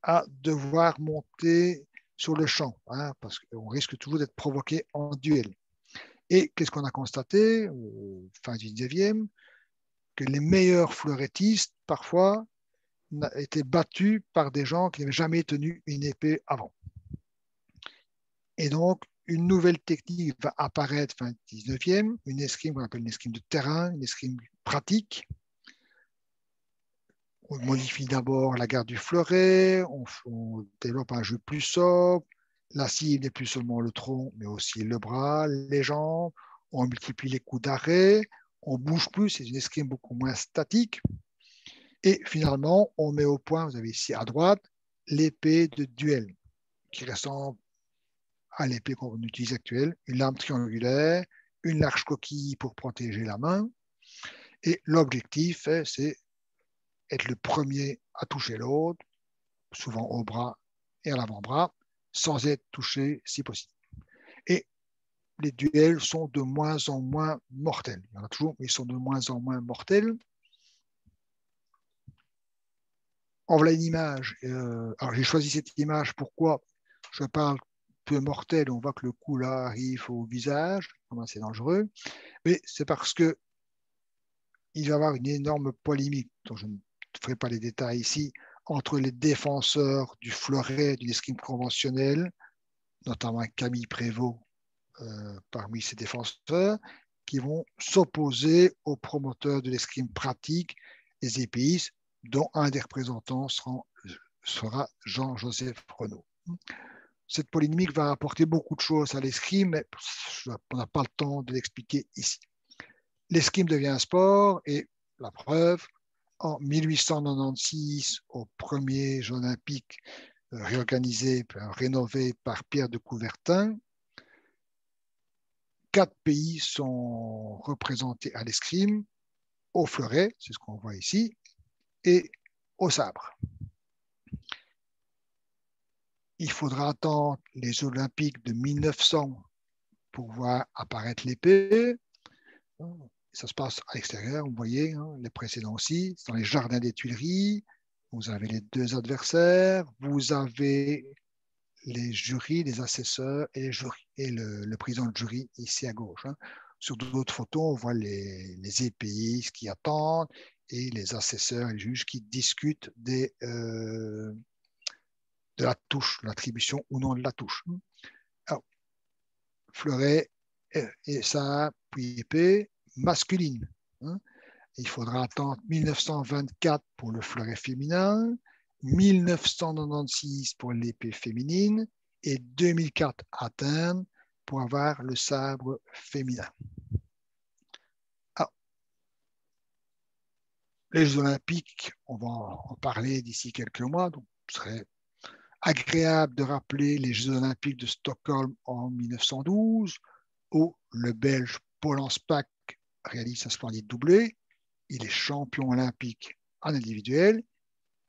à devoir monter sur le champ, parce qu'on risque toujours d'être provoqué en duel. Et qu'est-ce qu'on a constaté au fin du 19e? Que les meilleurs fleurettistes, parfois, étaient battus par des gens qui n'avaient jamais tenu une épée avant. Et donc, une nouvelle technique va apparaître fin du 19e, une escrime qu'on appelle une escrime de terrain, une escrime pratique. On modifie d'abord la garde du fleuret, on développe un jeu plus sobre, la cible n'est plus seulement le tronc, mais aussi le bras, les jambes, on multiplie les coups d'arrêt, on bouge plus, c'est une escrime beaucoup moins statique. Et finalement, on met au point, vous avez ici à droite, l'épée de duel, qui ressemble à l'épée qu'on utilise actuelle, une lame triangulaire, une large coquille pour protéger la main. Et l'objectif, c'est être le premier à toucher l'autre, souvent au bras et à l'avant-bras, sans être touché si possible. Et les duels sont de moins en moins mortels. Il y en a toujours, mais ils sont de moins en moins mortels. En voilà une image. Alors, j'ai choisi cette image. Pourquoi? Je parle peu mortel. On voit que le coup là arrive au visage. Comment c'est dangereux. Mais c'est parce que il va y avoir une énorme polémique, dont je ne ferai pas les détails ici, entre les défenseurs du fleuret de l'escrime conventionnelle, notamment Camille Prévost parmi ses défenseurs, qui vont s'opposer aux promoteurs de l'escrime pratique, les épéistes, dont un des représentants sera Jean-Joseph Renaud. Cette polémique va apporter beaucoup de choses à l'escrime, mais on n'a pas le temps de l'expliquer ici. L'escrime devient un sport et la preuve, en 1896, aux premiers Jeux olympiques réorganisés, rénovés par Pierre de Coubertin, 4 pays sont représentés à l'escrime, au fleuret, c'est ce qu'on voit ici, et au sabre. Il faudra attendre les Jeux olympiques de 1900 pour voir apparaître l'épée. Ça se passe à l'extérieur, vous voyez, hein, les précédents aussi, dans les jardins des Tuileries. Vous avez les deux adversaires, vous avez les jurys, les assesseurs et les jurys, et le président de jury ici à gauche. Hein. Sur d'autres photos, on voit les épéistes qui attendent et les assesseurs et les juges qui discutent de la touche, l'attribution ou non de la touche. Alors, fleuret et ça, puis épée masculine. Hein. Il faudra attendre 1924 pour le fleuret féminin, 1996 pour l'épée féminine et 2004 à Athènes pour avoir le sabre féminin. Alors, les Jeux olympiques, on va en parler d'ici quelques mois, donc ce serait agréable de rappeler les Jeux olympiques de Stockholm en 1912 où le Belge Paul Anspach réalise un splendide doublé. Il est champion olympique en individuel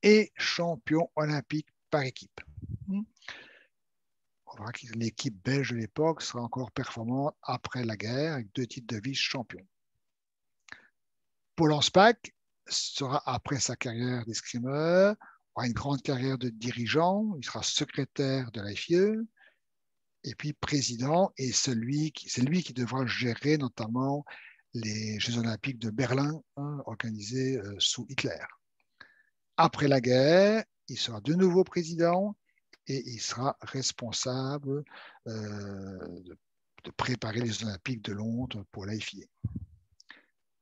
et champion olympique par équipe. On verra que l'équipe belge de l'époque sera encore performante après la guerre avec 2 titres de vice-champion. Paul Anspach sera, après sa carrière d'escrimeur, aura une grande carrière de dirigeant. Il sera secrétaire de la FIE et puis président, et c'est lui qui devra gérer notamment les Jeux olympiques de Berlin organisés sous Hitler. Après la guerre, il sera de nouveau président et il sera responsable de préparer les Olympiques de Londres pour la FIA.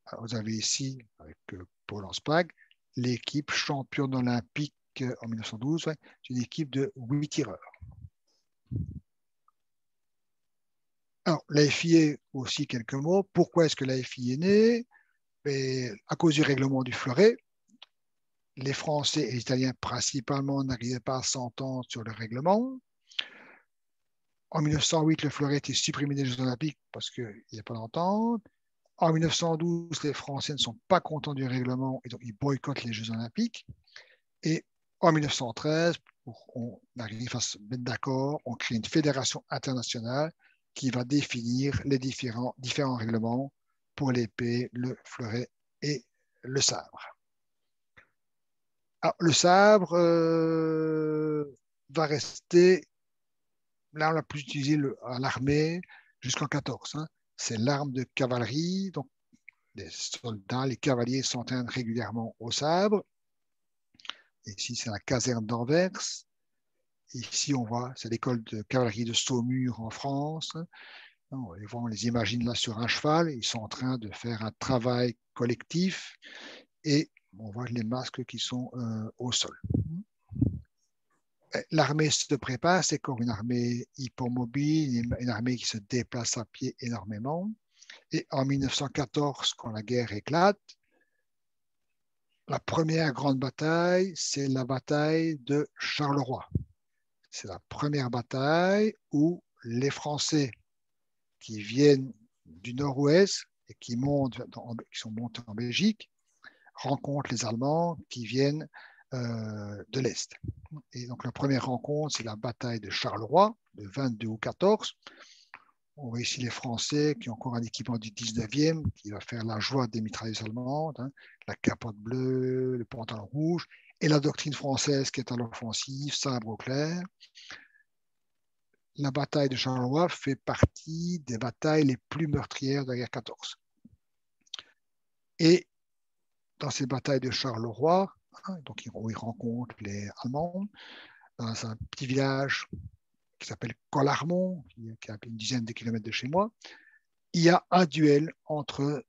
Alors, vous avez ici, avec Paul Anspach, l'équipe championne olympique en 1912. C'est une équipe de 8 tireurs. Alors, la FIA, aussi quelques mots. Pourquoi est-ce que la FIA est née? À cause du règlement du fleuret. Les Français et les Italiens, principalement, n'arrivaient pas à s'entendre sur le règlement. En 1908, le fleuret était supprimé des Jeux olympiques parce qu'il n'y a pas d'entente. En 1912, les Français ne sont pas contents du règlement et donc ils boycottent les Jeux olympiques. Et en 1913, on arrive à se mettre d'accord, on crée une fédération internationale qui va définir les différents règlements pour l'épée, le fleuret et le sabre. Alors, le sabre va rester, là on l'a plus utilisé à l'armée jusqu'en 14. Hein. C'est l'arme de cavalerie, donc les soldats, les cavaliers s'entraînent régulièrement au sabre. Ici, c'est la caserne d'Anvers. Ici, on voit, c'est l'école de cavalerie de Saumur en France. On les imagine là sur un cheval. Ils sont en train de faire un travail collectif et on voit les masques qui sont au sol. L'armée se prépare, c'est comme une armée hypermobile, une armée qui se déplace à pied énormément. Et en 1914, quand la guerre éclate, la première grande bataille, c'est la bataille de Charleroi. C'est la première bataille où les Français qui viennent du nord-ouest et qui sont montés en Belgique rencontrent les Allemands qui viennent de l'Est. Et donc la première rencontre, c'est la bataille de Charleroi, le 22 août 14. On voit ici les Français qui ont encore un équipement du 19e qui va faire la joie des mitrailleuses allemandes, hein, la capote bleue, le pantalon rouge, et la doctrine française qui est à l'offensive, sabre au clair. La bataille de Charleroi fait partie des batailles les plus meurtrières de la guerre 14. Et dans ces batailles de Charleroi, donc où ils rencontrent les Allemands, dans un petit village qui s'appelle Collarmont, qui est à une dizaine de kilomètres de chez moi, il y a un duel entre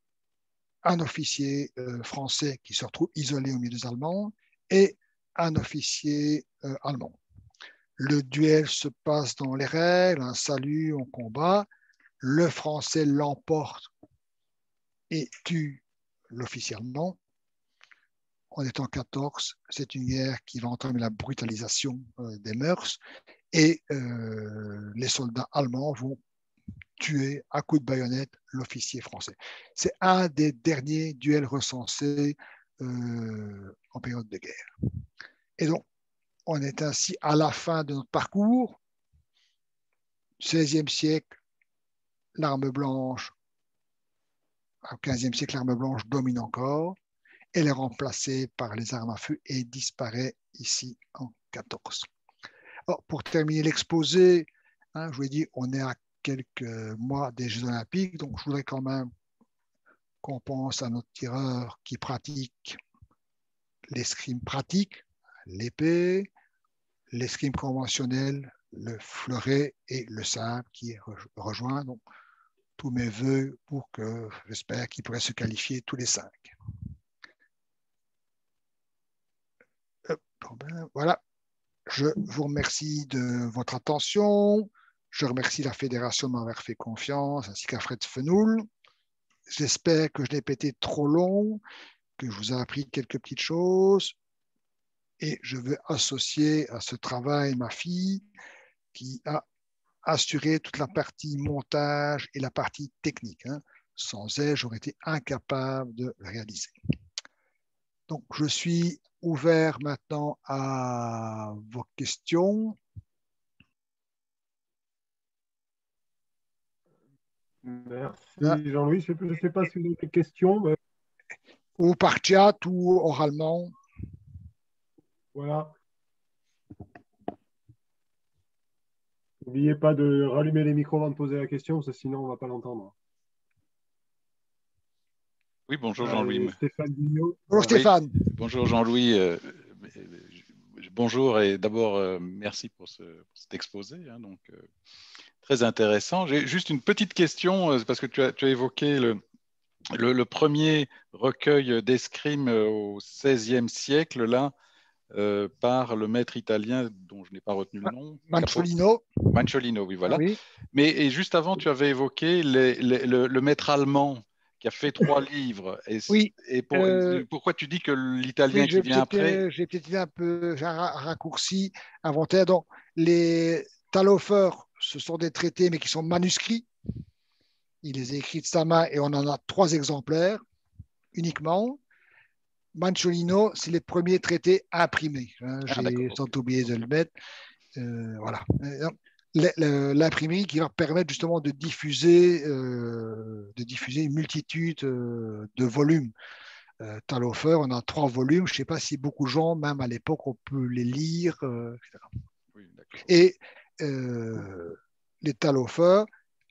un officier français qui se retrouve isolé au milieu des Allemands et un officier allemand. Le duel se passe dans les règles, un salut, on combat. Le Français l'emporte et tue l'officier allemand. On est en 14, c'est une guerre qui va entraîner la brutalisation des mœurs et les soldats allemands vont tuer à coups de baïonnette l'officier français. C'est un des derniers duels recensés en période de guerre. Et donc, on est ainsi à la fin de notre parcours. 16e siècle, l'arme blanche, au 15e siècle, l'arme blanche domine encore. Elle est remplacée par les armes à feu et disparaît ici en 14. Alors, pour terminer l'exposé, je vous ai dit, on est à quelques mois des Jeux Olympiques, donc je voudrais quand même qu'on pense à notre tireur qui pratique l'escrime pratique, l'épée, l'escrime conventionnel, le fleuret et le sabre qui rejoint. Donc, tous mes voeux pour que j'espère qu'ils pourraient se qualifier tous les 5. Voilà, je vous remercie de votre attention. Je remercie la Fédération de m'avoir fait confiance, ainsi qu'à Fred Fenoul. J'espère que je n'ai pas été trop long, que je vous ai appris quelques petites choses. Et je veux associer à ce travail ma fille qui a assuré toute la partie montage et la partie technique. Sans elle, j'aurais été incapable de le réaliser. Donc, je suis ouvert maintenant à vos questions. Merci Jean-Louis. Je ne sais pas si vous avez des questions. Mais... Ou par chat ou oralement. Voilà. N'oubliez pas de rallumer les micros avant de poser la question, parce que sinon on ne va pas l'entendre. Oui, bonjour Jean-Louis. Stéphane Bignot. Bonjour Stéphane. Oui, bonjour Jean-Louis. Bonjour et d'abord merci pour cet exposé. Donc, très intéressant. J'ai juste une petite question parce que tu as évoqué le premier recueil d'escrime au XVIe siècle là, par le maître italien dont je n'ai pas retenu le nom. Manciolino. Manciolino, oui, voilà. Oui. Mais et juste avant, tu avais évoqué le maître allemand qui a fait 3 livres. Oui. Pourquoi tu dis que l'italien qui vient après... J'ai peut-être un peu raccourci, inventaire. Donc, les Talhofer, ce sont des traités, mais qui sont manuscrits. Il les a écrits de sa main et on en a 3 exemplaires uniquement. Manciolino, c'est les premiers traités imprimés. J'ai sans oublier de le mettre. Voilà. L'imprimerie qui va permettre justement de diffuser une multitude de volumes. Talhofer, on a 3 volumes. Je ne sais pas si beaucoup de gens, même à l'époque, on peut les lire, etc. Oui, et les Talhofer,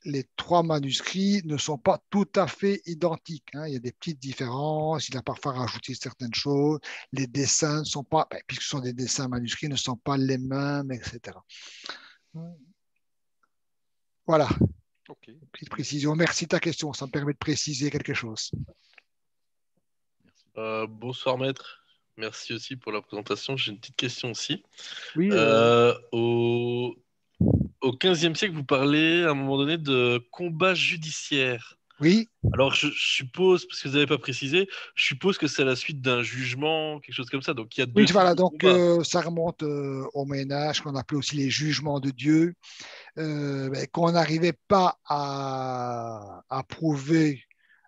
les 3 manuscrits ne sont pas tout à fait identiques. Il y a des petites différences. Il a parfois rajouté certaines choses. Les dessins ne sont pas, puisque ce sont des dessins manuscrits, ne sont pas les mêmes, etc. Voilà. Okay. Petite précision. Merci de ta question. Ça me permet de préciser quelque chose. Bonsoir maître. Merci aussi pour la présentation. J'ai une petite question aussi. Oui. Au XVe siècle, vous parlez à un moment donné de combat judiciaire. Oui. Alors je suppose, parce que vous n'avez pas précisé, je suppose que c'est à la suite d'un jugement, quelque chose comme ça. Donc il y a 2 types voilà. de Donc ça remonte au Moyen-Âge, qu'on appelait aussi les jugements de Dieu. Qu'on n'arrivait pas à prouver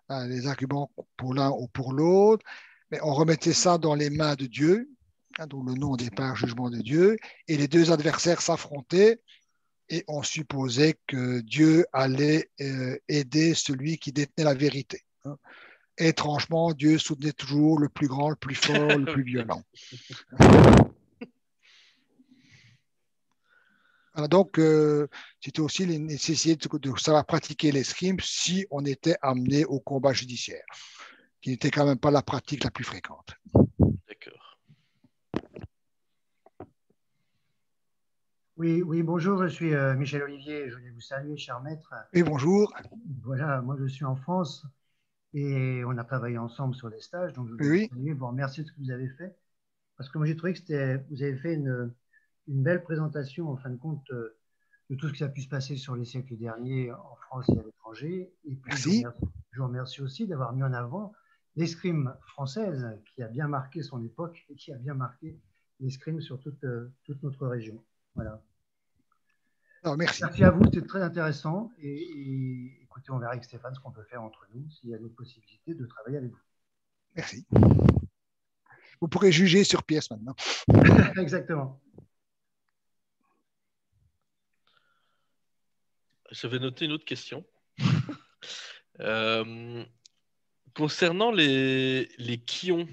les arguments pour l'un ou pour l'autre, mais on remettait ça dans les mains de Dieu, dont le nom au départ, jugement de Dieu, et les 2 adversaires s'affrontaient et on supposait que Dieu allait aider celui qui détenait la vérité. Étrangement, Dieu soutenait toujours le plus grand, le plus fort, le plus violent. Alors donc, c'était aussi la nécessité de savoir pratiquer l'escrime si on était amené au combat judiciaire, qui n'était quand même pas la pratique la plus fréquente. D'accord. Oui, oui, bonjour, je suis Michel Olivier, je voulais vous saluer, cher maître. Oui, bonjour. Voilà, moi je suis en France et on a travaillé ensemble sur les stages, donc je voulais vous saluer, vous remercier de ce que vous avez fait, parce que moi j'ai trouvé que vous avez fait une belle présentation, en fin de compte, de tout ce qui a pu se passer sur les siècles derniers en France et à l'étranger. Et puis Merci. je vous remercie aussi d'avoir mis en avant l'escrime française qui a bien marqué son époque et qui a bien marqué l'escrime sur toute notre région. Voilà. Alors, merci. Merci à vous, c'était très intéressant. Et écoutez, on verra avec Stéphane ce qu'on peut faire entre nous, s'il y a d'autres possibilités de travailler avec vous. Merci. Vous pourrez juger sur pièce maintenant. Exactement. J'avais noté une autre question. Concernant les quillons.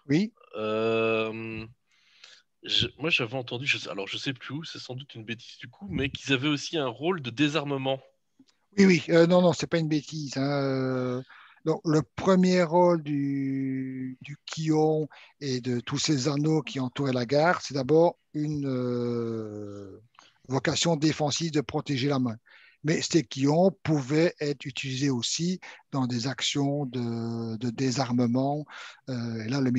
Oui. Moi, j'avais entendu, alors je sais plus où, c'est sans doute une bêtise du coup, mais qu'ils avaient aussi un rôle de désarmement. Oui, oui. Non, c'est pas une bêtise. Hein. Donc, le premier rôle du quillon et de tous ces anneaux qui entouraient la gare, c'est d'abord une vocation défensive de protéger la main. Mais ces quillons pouvaient être utilisés aussi dans des actions de désarmement. Et là, le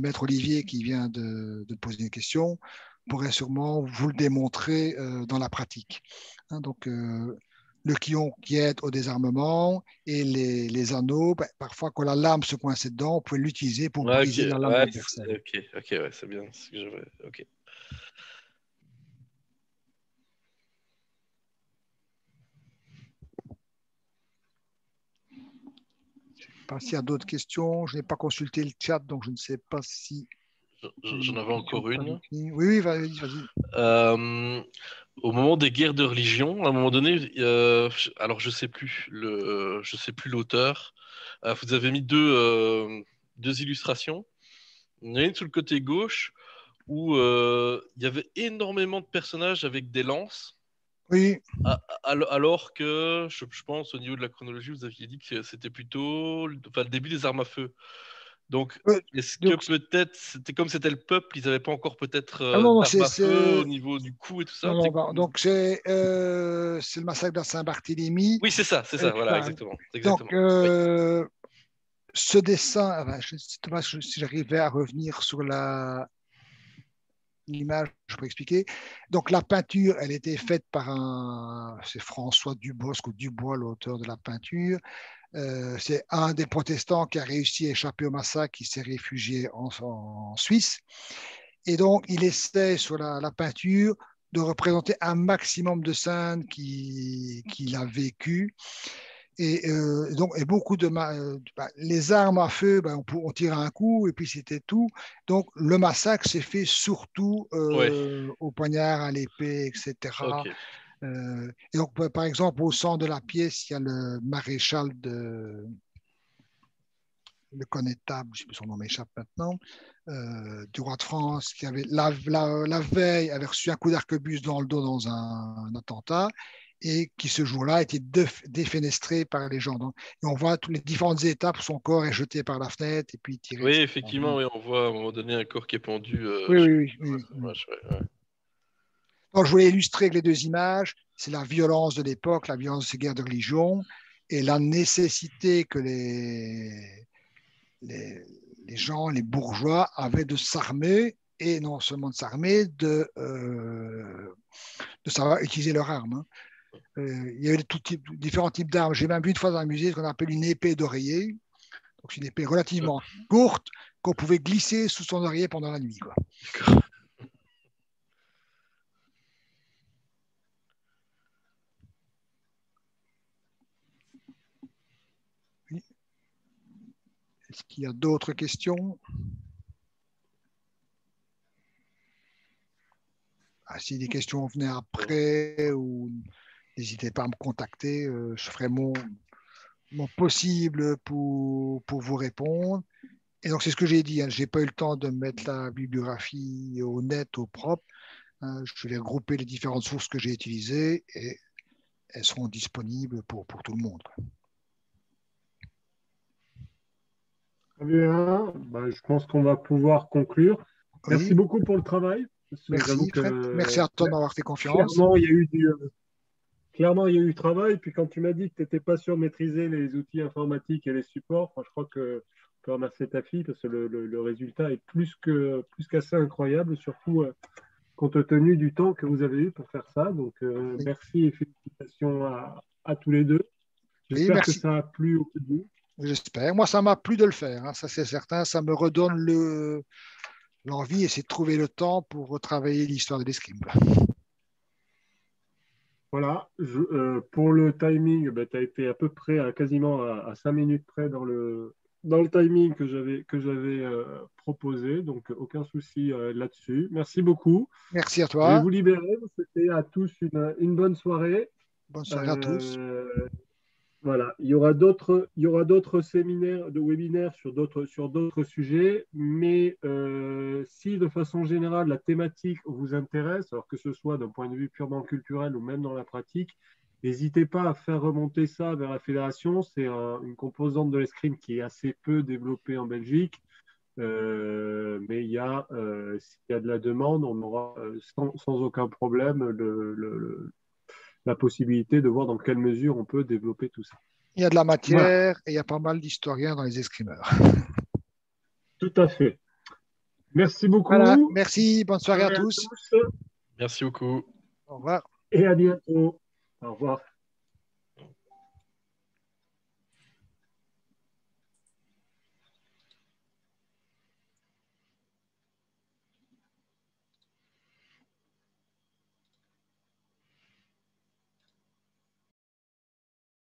maître Olivier qui vient de poser une question pourrait sûrement vous le démontrer dans la pratique. Hein, donc, le quillon qui aide au désarmement et les anneaux, parfois quand la lame se coinçait dedans, on pouvait l'utiliser pour briser la lame de l'adversaire. Ok, ouais, c'est bien ce que j'avais. Ok. Je ne sais pas s'il y a d'autres questions. Je n'ai pas consulté le chat, donc je ne sais pas si. J'en avais encore une. Oui, vas-y. Au moment des guerres de religion, à un moment donné, alors je sais plus l'auteur. Vous avez mis deux illustrations. Il y en a une sur le côté gauche où il y avait énormément de personnages avec des lances. Oui. Alors que je pense au niveau de la chronologie, vous aviez dit que c'était plutôt le début des armes à feu. Donc, est-ce que peut-être, c'était le peuple, ils n'avaient pas encore peut-être d'armes à feu au niveau du coup et tout ça? Donc, c'est le massacre de Saint-Barthélemy. Oui, c'est ça, voilà, exactement. Donc, ce dessin, je ne sais pas si j'arrivais à revenir sur l'image, je peux expliquer. Donc, la peinture, elle était faite par c'est François Dubosc ou Dubois, l'auteur de la peinture. C'est un des protestants qui a réussi à échapper au massacre, qui s'est réfugié en Suisse. Et donc, il essaie sur la peinture de représenter un maximum de scènes qu'il a vécues. Et donc, beaucoup les armes à feu, on tire un coup et puis c'était tout. Donc, le massacre s'est fait surtout au poignard, à l'épée, etc. Okay. Et donc, par exemple, au centre de la pièce, il y a le maréchal le connétable, je ne sais plus son nom m'échappe maintenant, du roi de France, qui avait la veille avait reçu un coup d'arquebuse dans le dos dans un attentat et qui ce jour-là a été défenestré par les gens. Donc, et on voit toutes les différentes étapes, son corps est jeté par la fenêtre et puis tiré. Oui, effectivement, oui, on voit à un moment donné un corps qui est pendu. Oui. Donc, je voulais illustrer avec les deux images, c'est la violence de l'époque, la violence de ces guerres de religion et la nécessité que les gens, les bourgeois, avaient de s'armer, et non seulement de s'armer, de savoir utiliser leurs armes. Hein. Il y avait différents types d'armes. J'ai même vu une fois dans un musée ce qu'on appelle une épée d'oreiller. Donc, c'est une épée relativement courte qu'on pouvait glisser sous son oreiller pendant la nuit. Quoi. Oui. Est-ce qu'il y a d'autres questions? Si des questions venaient après, ou n'hésitez pas à me contacter, je ferai mon possible pour vous répondre. Et donc, c'est ce que j'ai dit. Hein. Je n'ai pas eu le temps de mettre la bibliographie au net, au propre. Hein. Je vais regrouper les différentes sources que j'ai utilisées et elles seront disponibles pour tout le monde. Très bien. Je pense qu'on va pouvoir conclure. Oui. Merci beaucoup pour le travail. Merci, Fred. Merci à toi de m'avoir fait confiance. Clairement, il y a eu du travail. Puis quand tu m'as dit que tu n'étais pas sûr de maîtriser les outils informatiques et les supports, je crois que je peux remercier ta fille parce que le résultat est plus qu'assez incroyable, surtout compte tenu du temps que vous avez eu pour faire ça. Donc, merci et félicitations à tous les deux. J'espère que ça a plu au public. J'espère. Moi, ça m'a plu de le faire. Hein. Ça, c'est certain. Ça me redonne l'envie et c'est de trouver le temps pour retravailler l'histoire de l'escrime. Voilà, pour le timing, tu as été à peu près quasiment à 5 minutes près dans le timing que j'avais proposé, donc aucun souci là-dessus. Merci beaucoup. Merci à toi. Je vais vous libérer, vous souhaitez à tous une bonne soirée. Bonne soirée à tous. Voilà, il y aura d'autres séminaires, de webinaires sur d'autres sujets, mais si de façon générale la thématique vous intéresse, alors que ce soit d'un point de vue purement culturel ou même dans la pratique, n'hésitez pas à faire remonter ça vers la fédération. C'est une composante de l'escrime qui est assez peu développée en Belgique, mais s'il y a de la demande, on aura sans aucun problème la possibilité de voir dans quelle mesure on peut développer tout ça. Il y a de la matière et il y a pas mal d'historiens dans les escrimeurs. Tout à fait. Merci beaucoup. Voilà. Merci, bonne soirée à tous. Merci beaucoup. Au revoir. Et à bientôt. Au revoir.